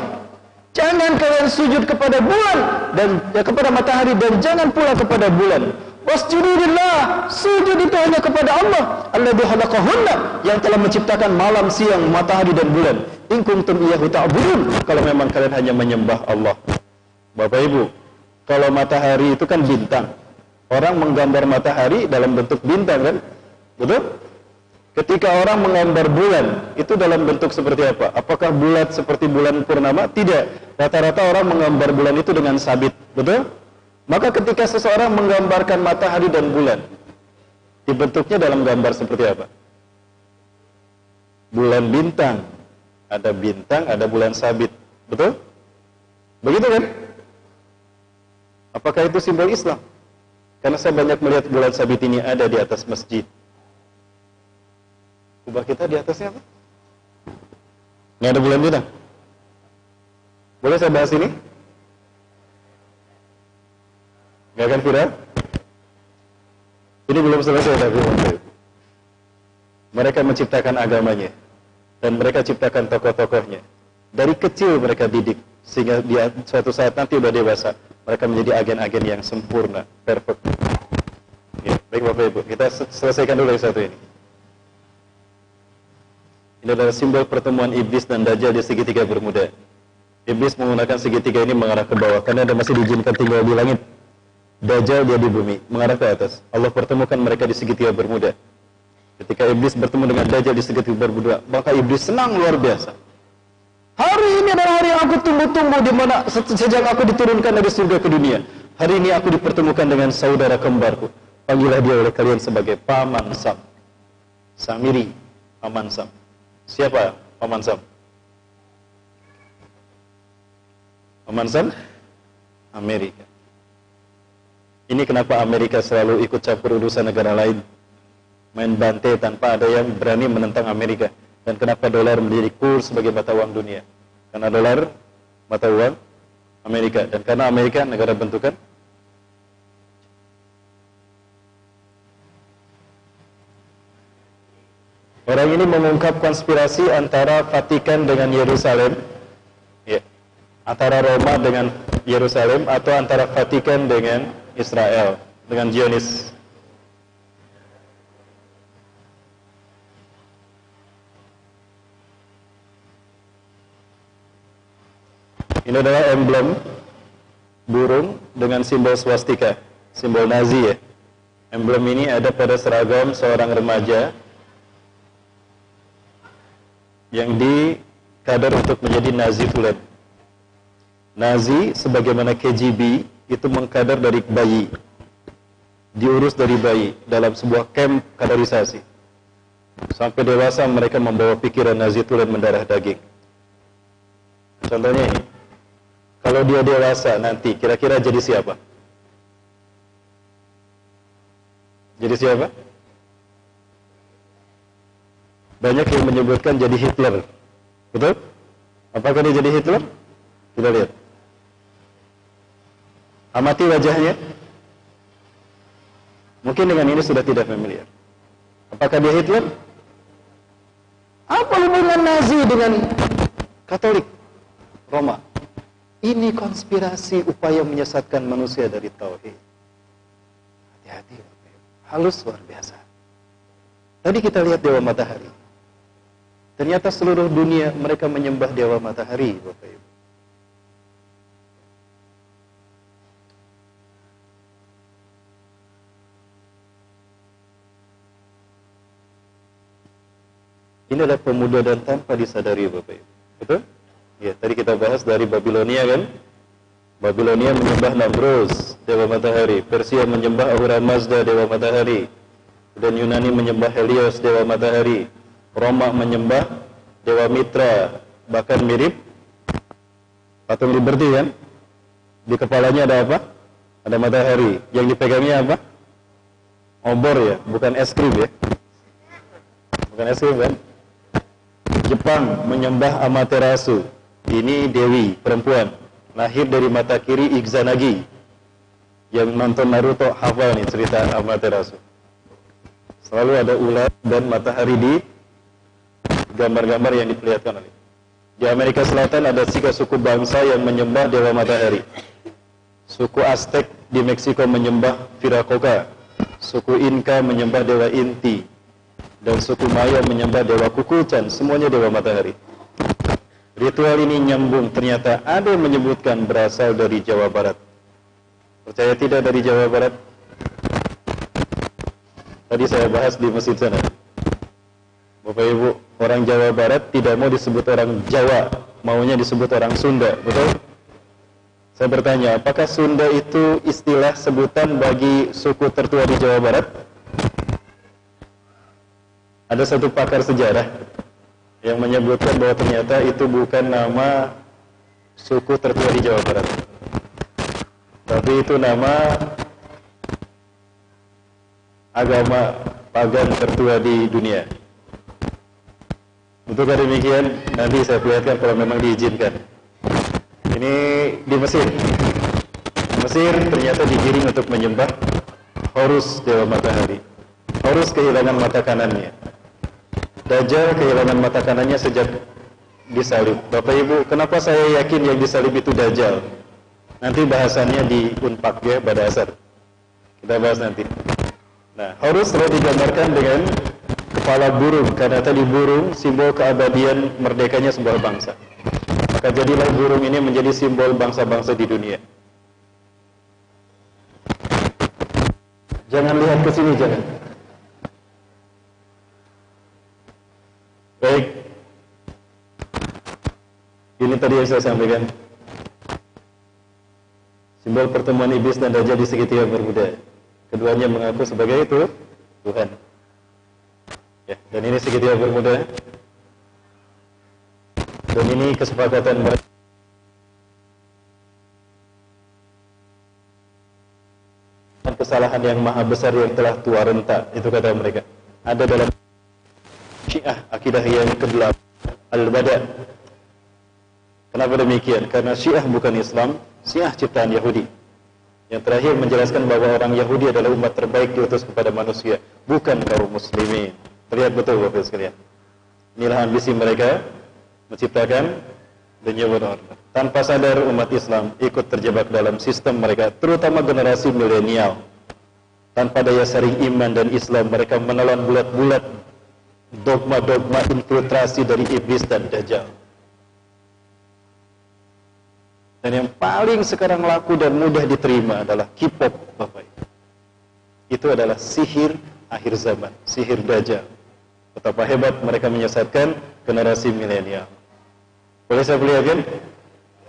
Speaker 2: Jangan kalian sujud kepada bulan dan kepada matahari, dan jangan pula kepada bulan. Wasjudu lillah, sujud itu hanya kepada Allah, alladzi khalaqahunna, yang telah menciptakan malam, siang, matahari dan bulan. In kuntum iyyahu ta'budun, kalau memang kalian hanya menyembah Allah. Bapak Ibu, kalau matahari itu kan bintang. Orang menggambar matahari dalam bentuk bintang kan? Betul? Ketika orang menggambar bulan, itu dalam bentuk seperti apa? Apakah bulat seperti bulan purnama? Tidak. Rata-rata orang menggambar bulan itu dengan sabit. Betul? Maka ketika seseorang menggambarkan matahari dan bulan, dibentuknya dalam gambar seperti apa? Bulan bintang. Ada bintang, ada bulan sabit. Betul? Begitu kan? Apakah itu simbol Islam? Karena saya banyak melihat bulan sabit ini ada di atas masjid. Kubah kita di atasnya apa? Ini ada bulan bintang. Boleh saya bahas ini? Gak akan viral? Ini belum selesai tapi mereka menciptakan agamanya dan mereka ciptakan tokoh-tokohnya. Dari kecil mereka didik sehingga di suatu saat nanti udah dewasa mereka menjadi agen-agen yang sempurna, perfect. Ya, baik Bapak Ibu, kita selesaikan dulu yang satu ini. Ini adalah simbol pertemuan iblis dan Dajjal di segitiga Bermuda. Iblis menggunakan segitiga ini mengarah ke bawah karena dia masih diizinkan tinggal di langit. Dajjal dia di bumi, mengarah ke atas. Allah pertemukan mereka di segitiga Bermuda. Ketika iblis bertemu dengan Dajjal di segitiga Bermuda, maka iblis senang luar biasa. Hari ini adalah hari yang aku tunggu-tunggu, di mana sejak aku diturunkan dari surga ke dunia. Hari ini aku dipertemukan dengan saudara kembarku. Panggillah dia oleh kalian sebagai Paman Sam. Samiri, Paman Sam. Siapa Paman Sam? Paman Sam? Amerika. Ini kenapa Amerika selalu ikut campur urusan negara lain, main bantai tanpa ada yang berani menentang Amerika. Dan kenapa dolar menjadi kurs sebagai mata uang dunia? Karena dolar mata uang Amerika, dan karena Amerika negara bentukan orang ini mengungkap konspirasi antara Vatikan dengan Yerusalem, ya, antara Roma dengan Yerusalem atau antara Vatikan dengan Israel, dengan Zionis. Ini adalah emblem burung dengan simbol swastika, simbol Nazi ya. Emblem ini ada pada seragam seorang remaja yang dikadar untuk menjadi Nazi tulen. Nazi sebagaimana KGB itu mengkadar dari bayi, diurus dari bayi dalam sebuah camp kaderisasi. Sampai dewasa mereka membawa pikiran Nazi tulen mendarah daging. Contohnya ini, kalau dia dewasa nanti kira-kira jadi siapa? Jadi siapa? Banyak yang menyebutkan jadi Hitler. Betul? Apakah dia jadi Hitler? Kita lihat. Amati wajahnya. Mungkin dengan ini sudah tidak familiar. Apakah dia Hitler? Apa hubungan Nazi dengan Katolik Roma? Ini konspirasi upaya menyesatkan manusia dari tauhid. Hati-hati. Halus luar biasa. Tadi kita lihat dewa matahari. Ternyata seluruh dunia mereka menyembah dewa matahari, Bapak Ibu. Ini adalah pemuda dan tanpa disadari, Bapak Ibu. Betul? Ya, tadi kita bahas dari Babilonia kan? Babilonia menyembah Namrus, dewa matahari. Persia menyembah Ahura Mazda, dewa matahari. Dan Yunani menyembah Helios, dewa matahari. Roma menyembah dewa Mitra, bahkan mirip patung Liberty kan? Di kepalanya ada apa? Ada matahari. Yang dipegangnya apa? Obor ya, bukan es krim ya. Bukan es krim kan? Jepang menyembah Amaterasu. Ini dewi perempuan, lahir dari mata kiri Izanagi. Yang nonton Naruto hafal nih cerita Amaterasu. Selalu ada ular dan matahari di gambar-gambar yang diperlihatkan oleh. Di Amerika Selatan ada 3 suku bangsa yang menyembah dewa matahari. Suku Aztec di Meksiko menyembah Viracocha. Suku Inka menyembah dewa Inti. Dan suku Maya menyembah dewa Kukulcan. Semuanya dewa matahari. Ritual ini nyambung, ternyata ada yang menyebutkan berasal dari Jawa Barat. Percaya tidak dari Jawa Barat? Tadi saya bahas di masjid sana. Bapak Ibu, orang Jawa Barat tidak mau disebut orang Jawa, maunya disebut orang Sunda, betul? Saya bertanya, apakah Sunda itu istilah sebutan bagi suku tertua di Jawa Barat? Ada satu pakar sejarah yang menyebutkan bahwa ternyata itu bukan nama suku tertua di Jawa Barat, tapi itu nama agama pagan tertua di dunia. Untuk demikian, nanti saya perlihatkan kalau memang diizinkan. Ini di Mesir. Mesir ternyata digiring untuk menyembah Horus, dewa matahari. Horus kehilangan mata kanannya. Dajjal kehilangan mata kanannya sejak disalib. Bapak Ibu, kenapa saya yakin yang disalib itu Dajjal? Nanti bahasannya di Unpak ya, pada asar. Kita bahas nanti. Nah, Horus selalu digambarkan dengan kepala burung, karena tadi burung simbol keabadian merdekanya sebuah bangsa. Maka jadilah burung ini menjadi simbol bangsa-bangsa di dunia. Jangan lihat ke sini, jangan. Baik, ini tadi yang saya sampaikan. Simbol pertemuan iblis dan Dajjal di segitiga bermuda. Keduanya mengaku sebagai itu Tuhan. Ya, dan ini segitiga bermuda. Dan ini kesepakatan mereka. Kesalahan yang maha besar yang telah tua renta, itu kata mereka. Ada dalam Syiah, akidah yang ke-8, Al-Bada. Kenapa demikian? Karena Syiah bukan Islam, Syiah ciptaan Yahudi. Yang terakhir menjelaskan bahwa orang Yahudi adalah umat terbaik diutus kepada manusia, bukan kaum muslimin. Terlihat betul Bapak sekalian. Inilah ambisi mereka menciptakan The New World Order. Tanpa sadar umat Islam ikut terjebak dalam sistem mereka, terutama generasi milenial. Tanpa daya saring iman dan Islam, mereka menelan bulat-bulat dogma-dogma infiltrasi dari iblis dan dajjal. Dan yang paling sekarang laku dan mudah diterima adalah K-pop, Bapak. Itu adalah sihir akhir zaman, sihir dajjal. Betapa hebat mereka menyesatkan generasi milenial. Boleh saya perlihatkan?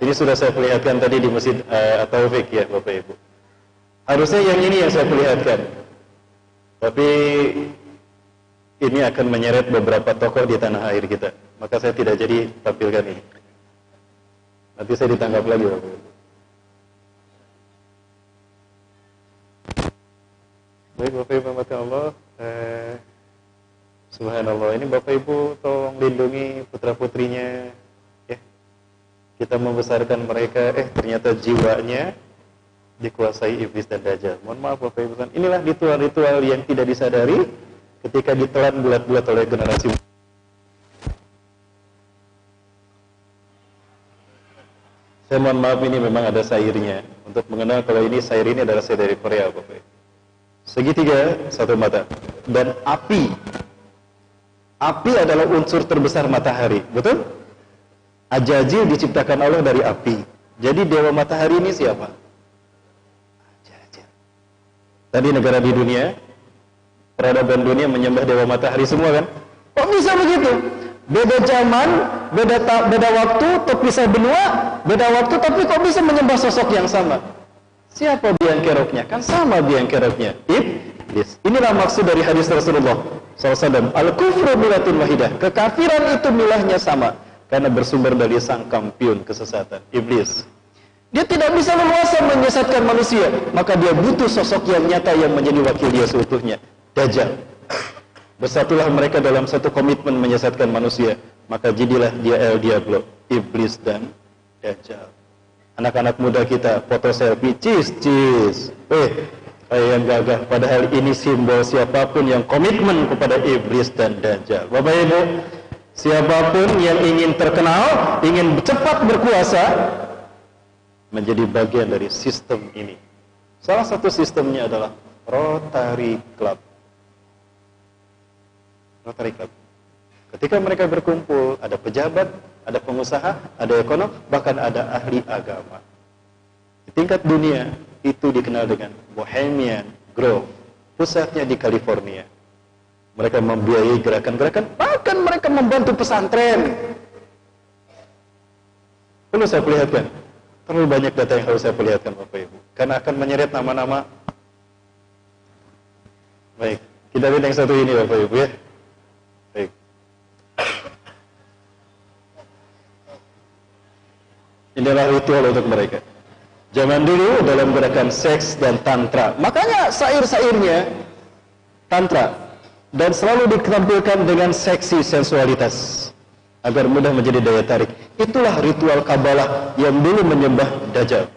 Speaker 2: Ini sudah saya perlihatkan tadi di Masjid Taufik ya, Bapak Ibu. Harusnya yang ini yang saya perlihatkan. Tapi ini akan menyeret beberapa tokoh di tanah air kita. Maka saya tidak jadi tampilkan ini. Nanti saya ditangkap lagi, Bapak Ibu. Baik, Bapak Ibu, mata Allah. Subhanallah, ini Bapak Ibu tolong lindungi putra-putrinya. Ya. Kita membesarkan mereka, ternyata jiwanya dikuasai iblis dan dajjal. Mohon maaf Bapak Ibu. Inilah ritual-ritual yang tidak disadari ketika ditelan bulat-bulat oleh generasi. Saya mohon maaf, ini memang ada sairnya. Untuk mengenal kalau ini sair ini adalah sair dari Korea, Bapak Ibu. Segitiga, satu mata. Dan api. Api adalah unsur terbesar matahari, betul? Ajajil diciptakan Allah dari api. Jadi dewa matahari ini siapa? Ajajil. Tadi negara di dunia, peradaban dunia menyembah dewa matahari semua kan? Kok bisa begitu? Beda zaman, beda waktu, terpisah benua, beda waktu, tapi kok bisa menyembah sosok yang sama? Siapa biang keroknya? Kan sama biang keroknya. Iblis. Inilah maksud dari hadis Rasulullah SAW. Al-kufru milatun wahidah. Kekafiran itu milahnya sama. Karena bersumber dari sang kampiun kesesatan. Iblis. Dia tidak bisa leluasa menyesatkan manusia. Maka dia butuh sosok yang nyata yang menjadi wakil dia seutuhnya. Dajjal. Bersatulah mereka dalam satu komitmen menyesatkan manusia. Maka jadilah dia El Diablo. Iblis dan Dajjal. Anak-anak muda kita foto selfie, cheese. Kayak yang gagah. Padahal ini simbol siapapun yang komitmen kepada iblis dan dajjal. Bapak Ibu, siapapun yang ingin terkenal, ingin cepat berkuasa, menjadi bagian dari sistem ini. Salah satu sistemnya adalah Rotary Club. Rotary Club. Ketika mereka berkumpul, ada pejabat, ada pengusaha, ada ekonom, bahkan ada ahli agama. Di tingkat dunia, itu dikenal dengan Bohemian Grove. Pusatnya di California. Mereka membiayai gerakan-gerakan, bahkan mereka membantu pesantren. Perlu saya perlihatkan? Terlalu banyak data yang harus saya perlihatkan, Bapak Ibu. Karena akan menyeret nama-nama. Baik, kita lihat yang satu ini, Bapak Ibu ya. Baik. Inilah ritual untuk mereka. Zaman dulu dalam gerakan seks dan tantra. Makanya sair-sairnya tantra. Dan selalu ditampilkan dengan seksi sensualitas. Agar mudah menjadi daya tarik. Itulah ritual Kabalah yang dulu menyembah Dajjal.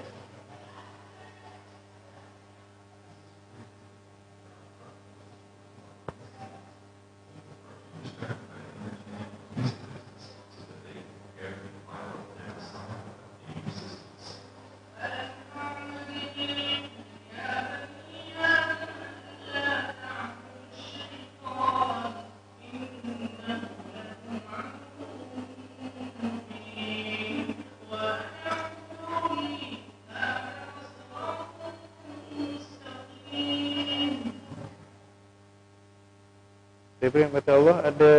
Speaker 2: Yang kata Allah, ada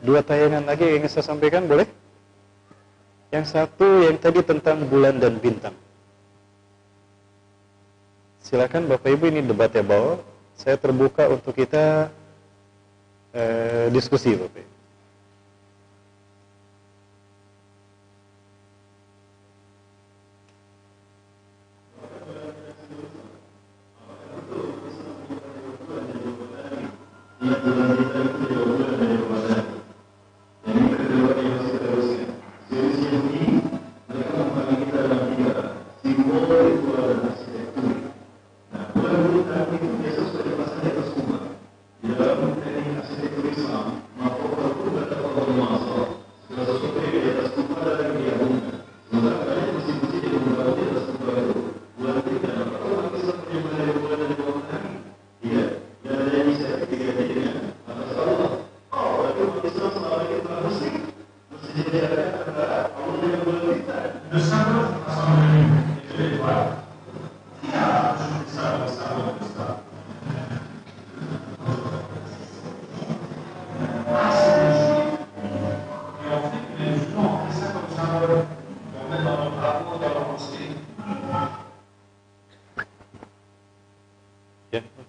Speaker 2: dua tayangan lagi yang ingin saya sampaikan, boleh? Yang satu yang tadi tentang bulan dan bintang. Silakan Bapak Ibu, ini debat ya bawah. Saya terbuka untuk kita diskusi, Bapak Ibu.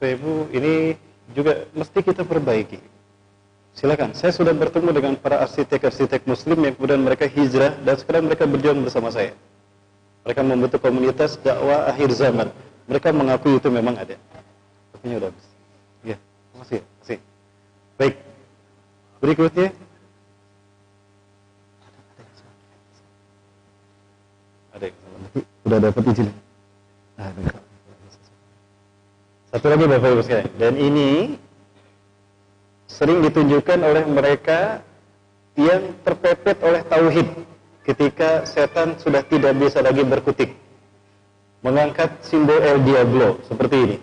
Speaker 2: Bapak Ibu, ini juga mesti kita perbaiki. Silakan, saya sudah bertemu dengan para arsitek-arsitek muslim yang kemudian mereka hijrah dan sekarang mereka berjuang bersama saya. Mereka membentuk komunitas dakwah akhir zaman. Mereka mengakui itu memang ada. Waktunya udah habis. Ya, makasih. Baik. Berikutnya. Ada yang udah dapat izin. Satu lagi Bapak Ibu sekalian. Dan ini sering ditunjukkan oleh mereka yang terpepet oleh tauhid ketika setan sudah tidak bisa lagi berkutik. Mengangkat simbol El Diablo seperti ini.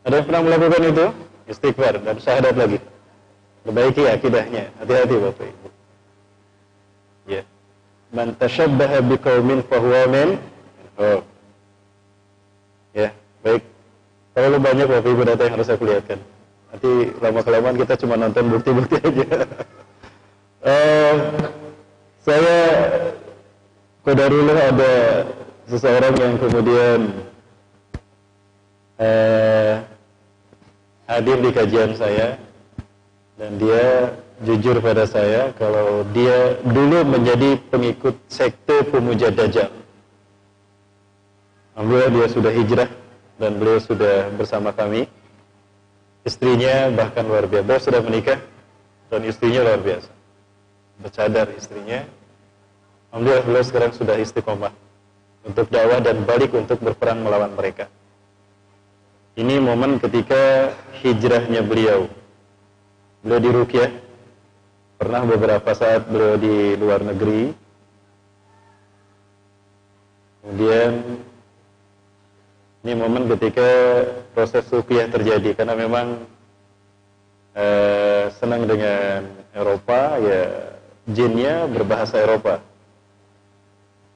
Speaker 2: Ada yang pernah melakukan itu? Istighfar dan syahadat lagi. Perbaiki akidahnya. Hati-hati Bapak Ibu. Ya. Man tashabbaha biqaumin fahuwa min. Oh. Ya, baik. Terlalu banyak Bapak Ibu data yang harus saya perlihatkan. Nanti lama-kelamaan kita cuma nonton bukti-bukti aja. Saya qadarullah ada seseorang yang kemudian hadir di kajian saya dan dia jujur pada saya kalau dia dulu menjadi pengikut sekte pemuja Dajjal. Alhamdulillah dia sudah hijrah dan beliau sudah bersama kami. Istrinya bahkan luar biasa, beliau sudah menikah dan istrinya luar biasa. Bercadar istrinya. Alhamdulillah beliau sekarang sudah istiqomah untuk dakwah dan balik untuk berperang melawan mereka. Ini momen ketika hijrahnya beliau. Beliau di Ruqyah. Pernah beberapa saat beliau di luar negeri. Kemudian ini momen ketika proses Ruqyah terjadi karena memang senang dengan Eropa, ya jinnya berbahasa Eropa.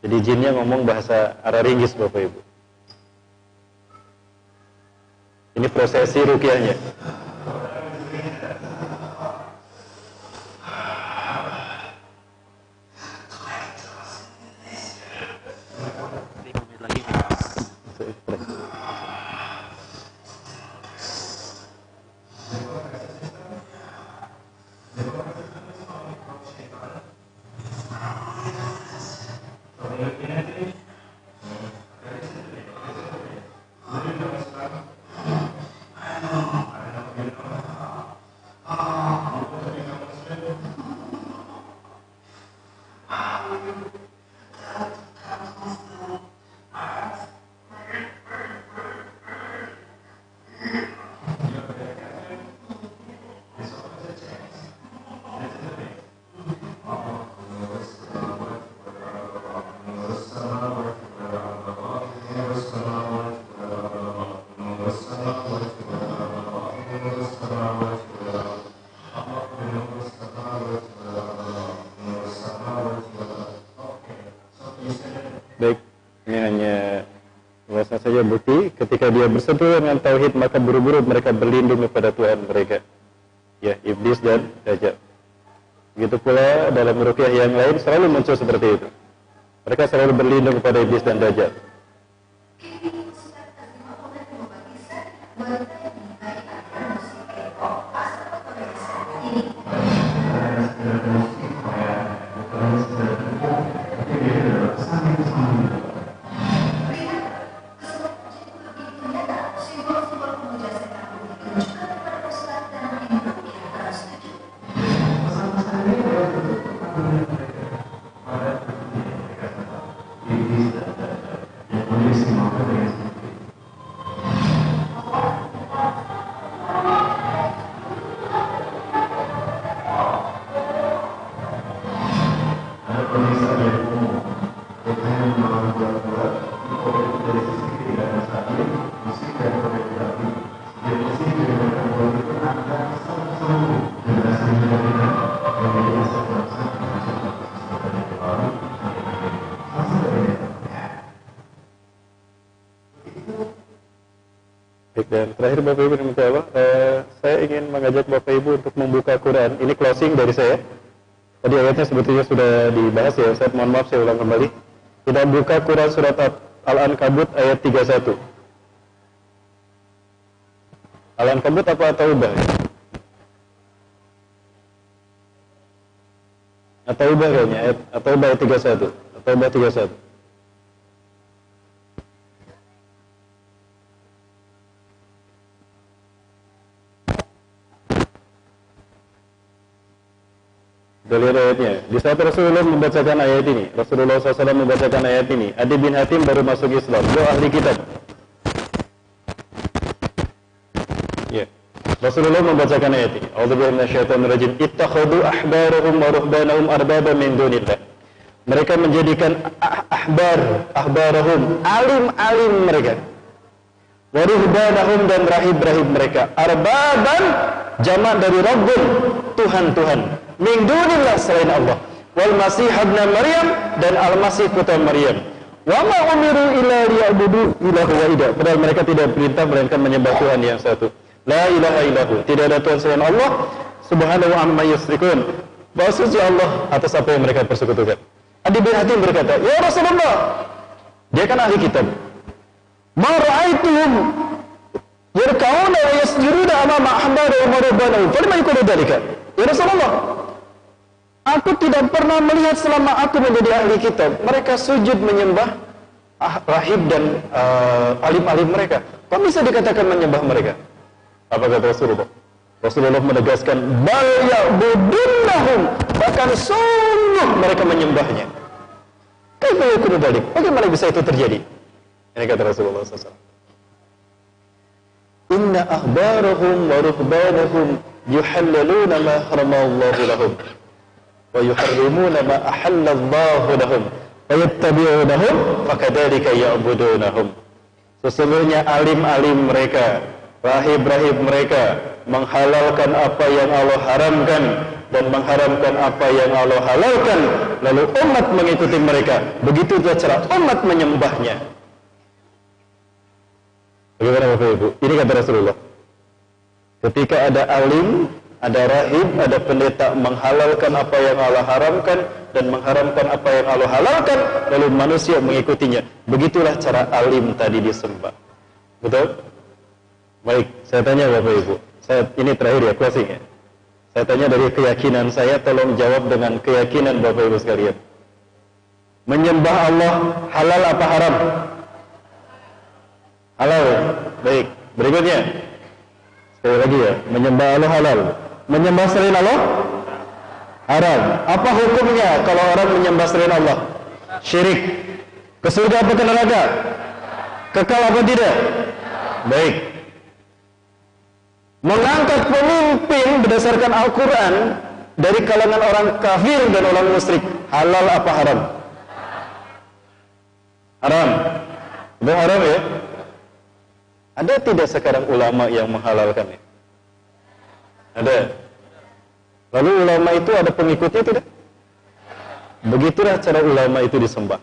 Speaker 2: Jadi jinnya ngomong bahasa Araringgis Bapak Ibu. Ini prosesi ruqyahnya. Baik, ini hanya bahasa saja bukti ketika dia bersentuhan dengan tauhid maka buru-buru mereka berlindung kepada Tuhan mereka, ya iblis dan Dajjal. Begitu pula dalam ruqyah yang lain selalu muncul seperti itu. Mereka selalu berlindung kepada iblis dan Dajjal. Baik, dan terakhir Bapak Ibu minta Allah, saya ingin mengajak Bapak Ibu untuk membuka Quran. Ini closing dari saya. Tadi ayatnya sebetulnya sudah dibahas ya, Ustaz. Mohon maaf saya ulang kembali. Kita buka Quran surat Al-Ankabut ayat 31. Al-Ankabut apa Taubah? Taubah kayaknya, ayat Taubah ayat 31. Taubah 31. Kita lihat ayatnya. Di saat Rasulullah membacakan ayat ini, Rasulullah SAW membacakan ayat ini, Adi bin Hatim baru masuk Islam. Dia ahli kitab. Ya. Rasulullah membacakan ayat ini. A'udzubillahi minasyaitonir rajim. Ittakhadhu ahbarahum wa ruhbanahum arbaba min dunillah. Mereka menjadikan ahbarahum, alim-alim mereka. Wa ruhbanahum dan rahib-rahib mereka. Arbaban jamak dari Rabbun, Tuhan-Tuhan. Min dunillah selain Allah. Wal Masih ibn Maryam dan Al-Masih putra Maryam. Wa ma umiru illa liya'budu ilaha wahida. Padahal mereka tidak perintah melainkan menyembah Tuhan yang satu. La ilaha illahu. Tidak ada Tuhan selain Allah. Subhanahu amma yusyrikun. Maha suci Allah atas apa yang mereka persekutukan. Adi bin Hatim berkata, "Ya Rasulullah." Dia kan ahli kitab. "Ma ra'aituhum yarka'una wa yasjuduna amama ahbarihim wa rubbanahum. Falima yakunu dzalika?" Ya Rasulullah, aku tidak pernah melihat selama aku menjadi ahli kitab mereka sujud menyembah rahib dan alim-alim mereka. Kok bisa dikatakan menyembah mereka? Apa kata Rasulullah? Rasulullah menegaskan, bal ya'budunnahum, bahkan sungguh mereka menyembahnya. Kaifa yakunu dzalik? Bagaimana bisa itu terjadi? Ini kata Rasulullah SAW. Inna ahbarahum wa ruhbanahum yuhallaluna ma haramallahu lahum wa yuharrimuna ma ahallallahu lahum wa yattabi'unahum fakadzalika ya'budunahum. Sesungguhnya alim-alim mereka, rahib-rahib mereka menghalalkan apa yang Allah haramkan dan mengharamkan apa yang Allah halalkan, lalu umat mengikuti mereka. Begitu cara umat menyembahnya. Bagaimana Bapak Ibu? Ini kata Rasulullah. Ketika ada alim, ada rahib, ada pendeta menghalalkan apa yang Allah haramkan dan mengharamkan apa yang Allah halalkan, lalu manusia mengikutinya. Begitulah cara alim tadi disembah. Betul? Baik, saya tanya Bapak Ibu. Ini terakhir ya, closing ya. Saya tanya dari keyakinan saya, tolong jawab dengan keyakinan Bapak Ibu sekalian. Menyembah Allah halal apa haram? Halal. Baik, berikutnya. Sekali lagi ya, menyembah Allah halal. Menyembah selain Allah haram. Apa hukumnya kalau orang menyembah selain Allah? Syirik. Ke surga apa ke neraka? Kekal apa tidak? Baik. Mengangkat pemimpin berdasarkan Al-Quran dari kalangan orang kafir dan orang musyrik, halal apa haram? Haram. Itu haram ya? Ada tidak sekarang ulama yang menghalalkannya? Ada. Lalu ulama itu ada pengikutnya tidak? Begitulah cara ulama itu disembah.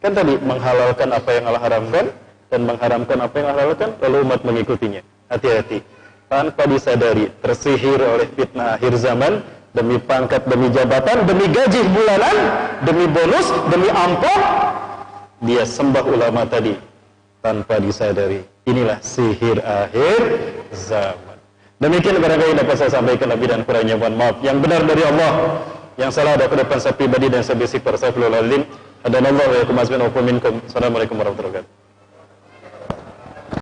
Speaker 2: Kan tadi menghalalkan apa yang Allah haramkan dan mengharamkan apa yang Allah halalkan, lalu umat mengikutinya. Hati-hati. Tanpa disadari, tersihir oleh fitnah akhir zaman, demi pangkat, demi jabatan, demi gaji bulanan, demi bonus, demi amplop, dia sembah ulama tadi tanpa disadari. Inilah sihir akhir zaman. Demikian barangkali dapat saya sampaikan, lebih dan kurangnya mohon maaf. Yang benar dari Allah, yang salah ada kedepan saya pribadi dan saya bersik para safilul alim. Adanallahu wa yakum azmin wa minkum. Assalamualaikum warahmatullahi wabarakatuh.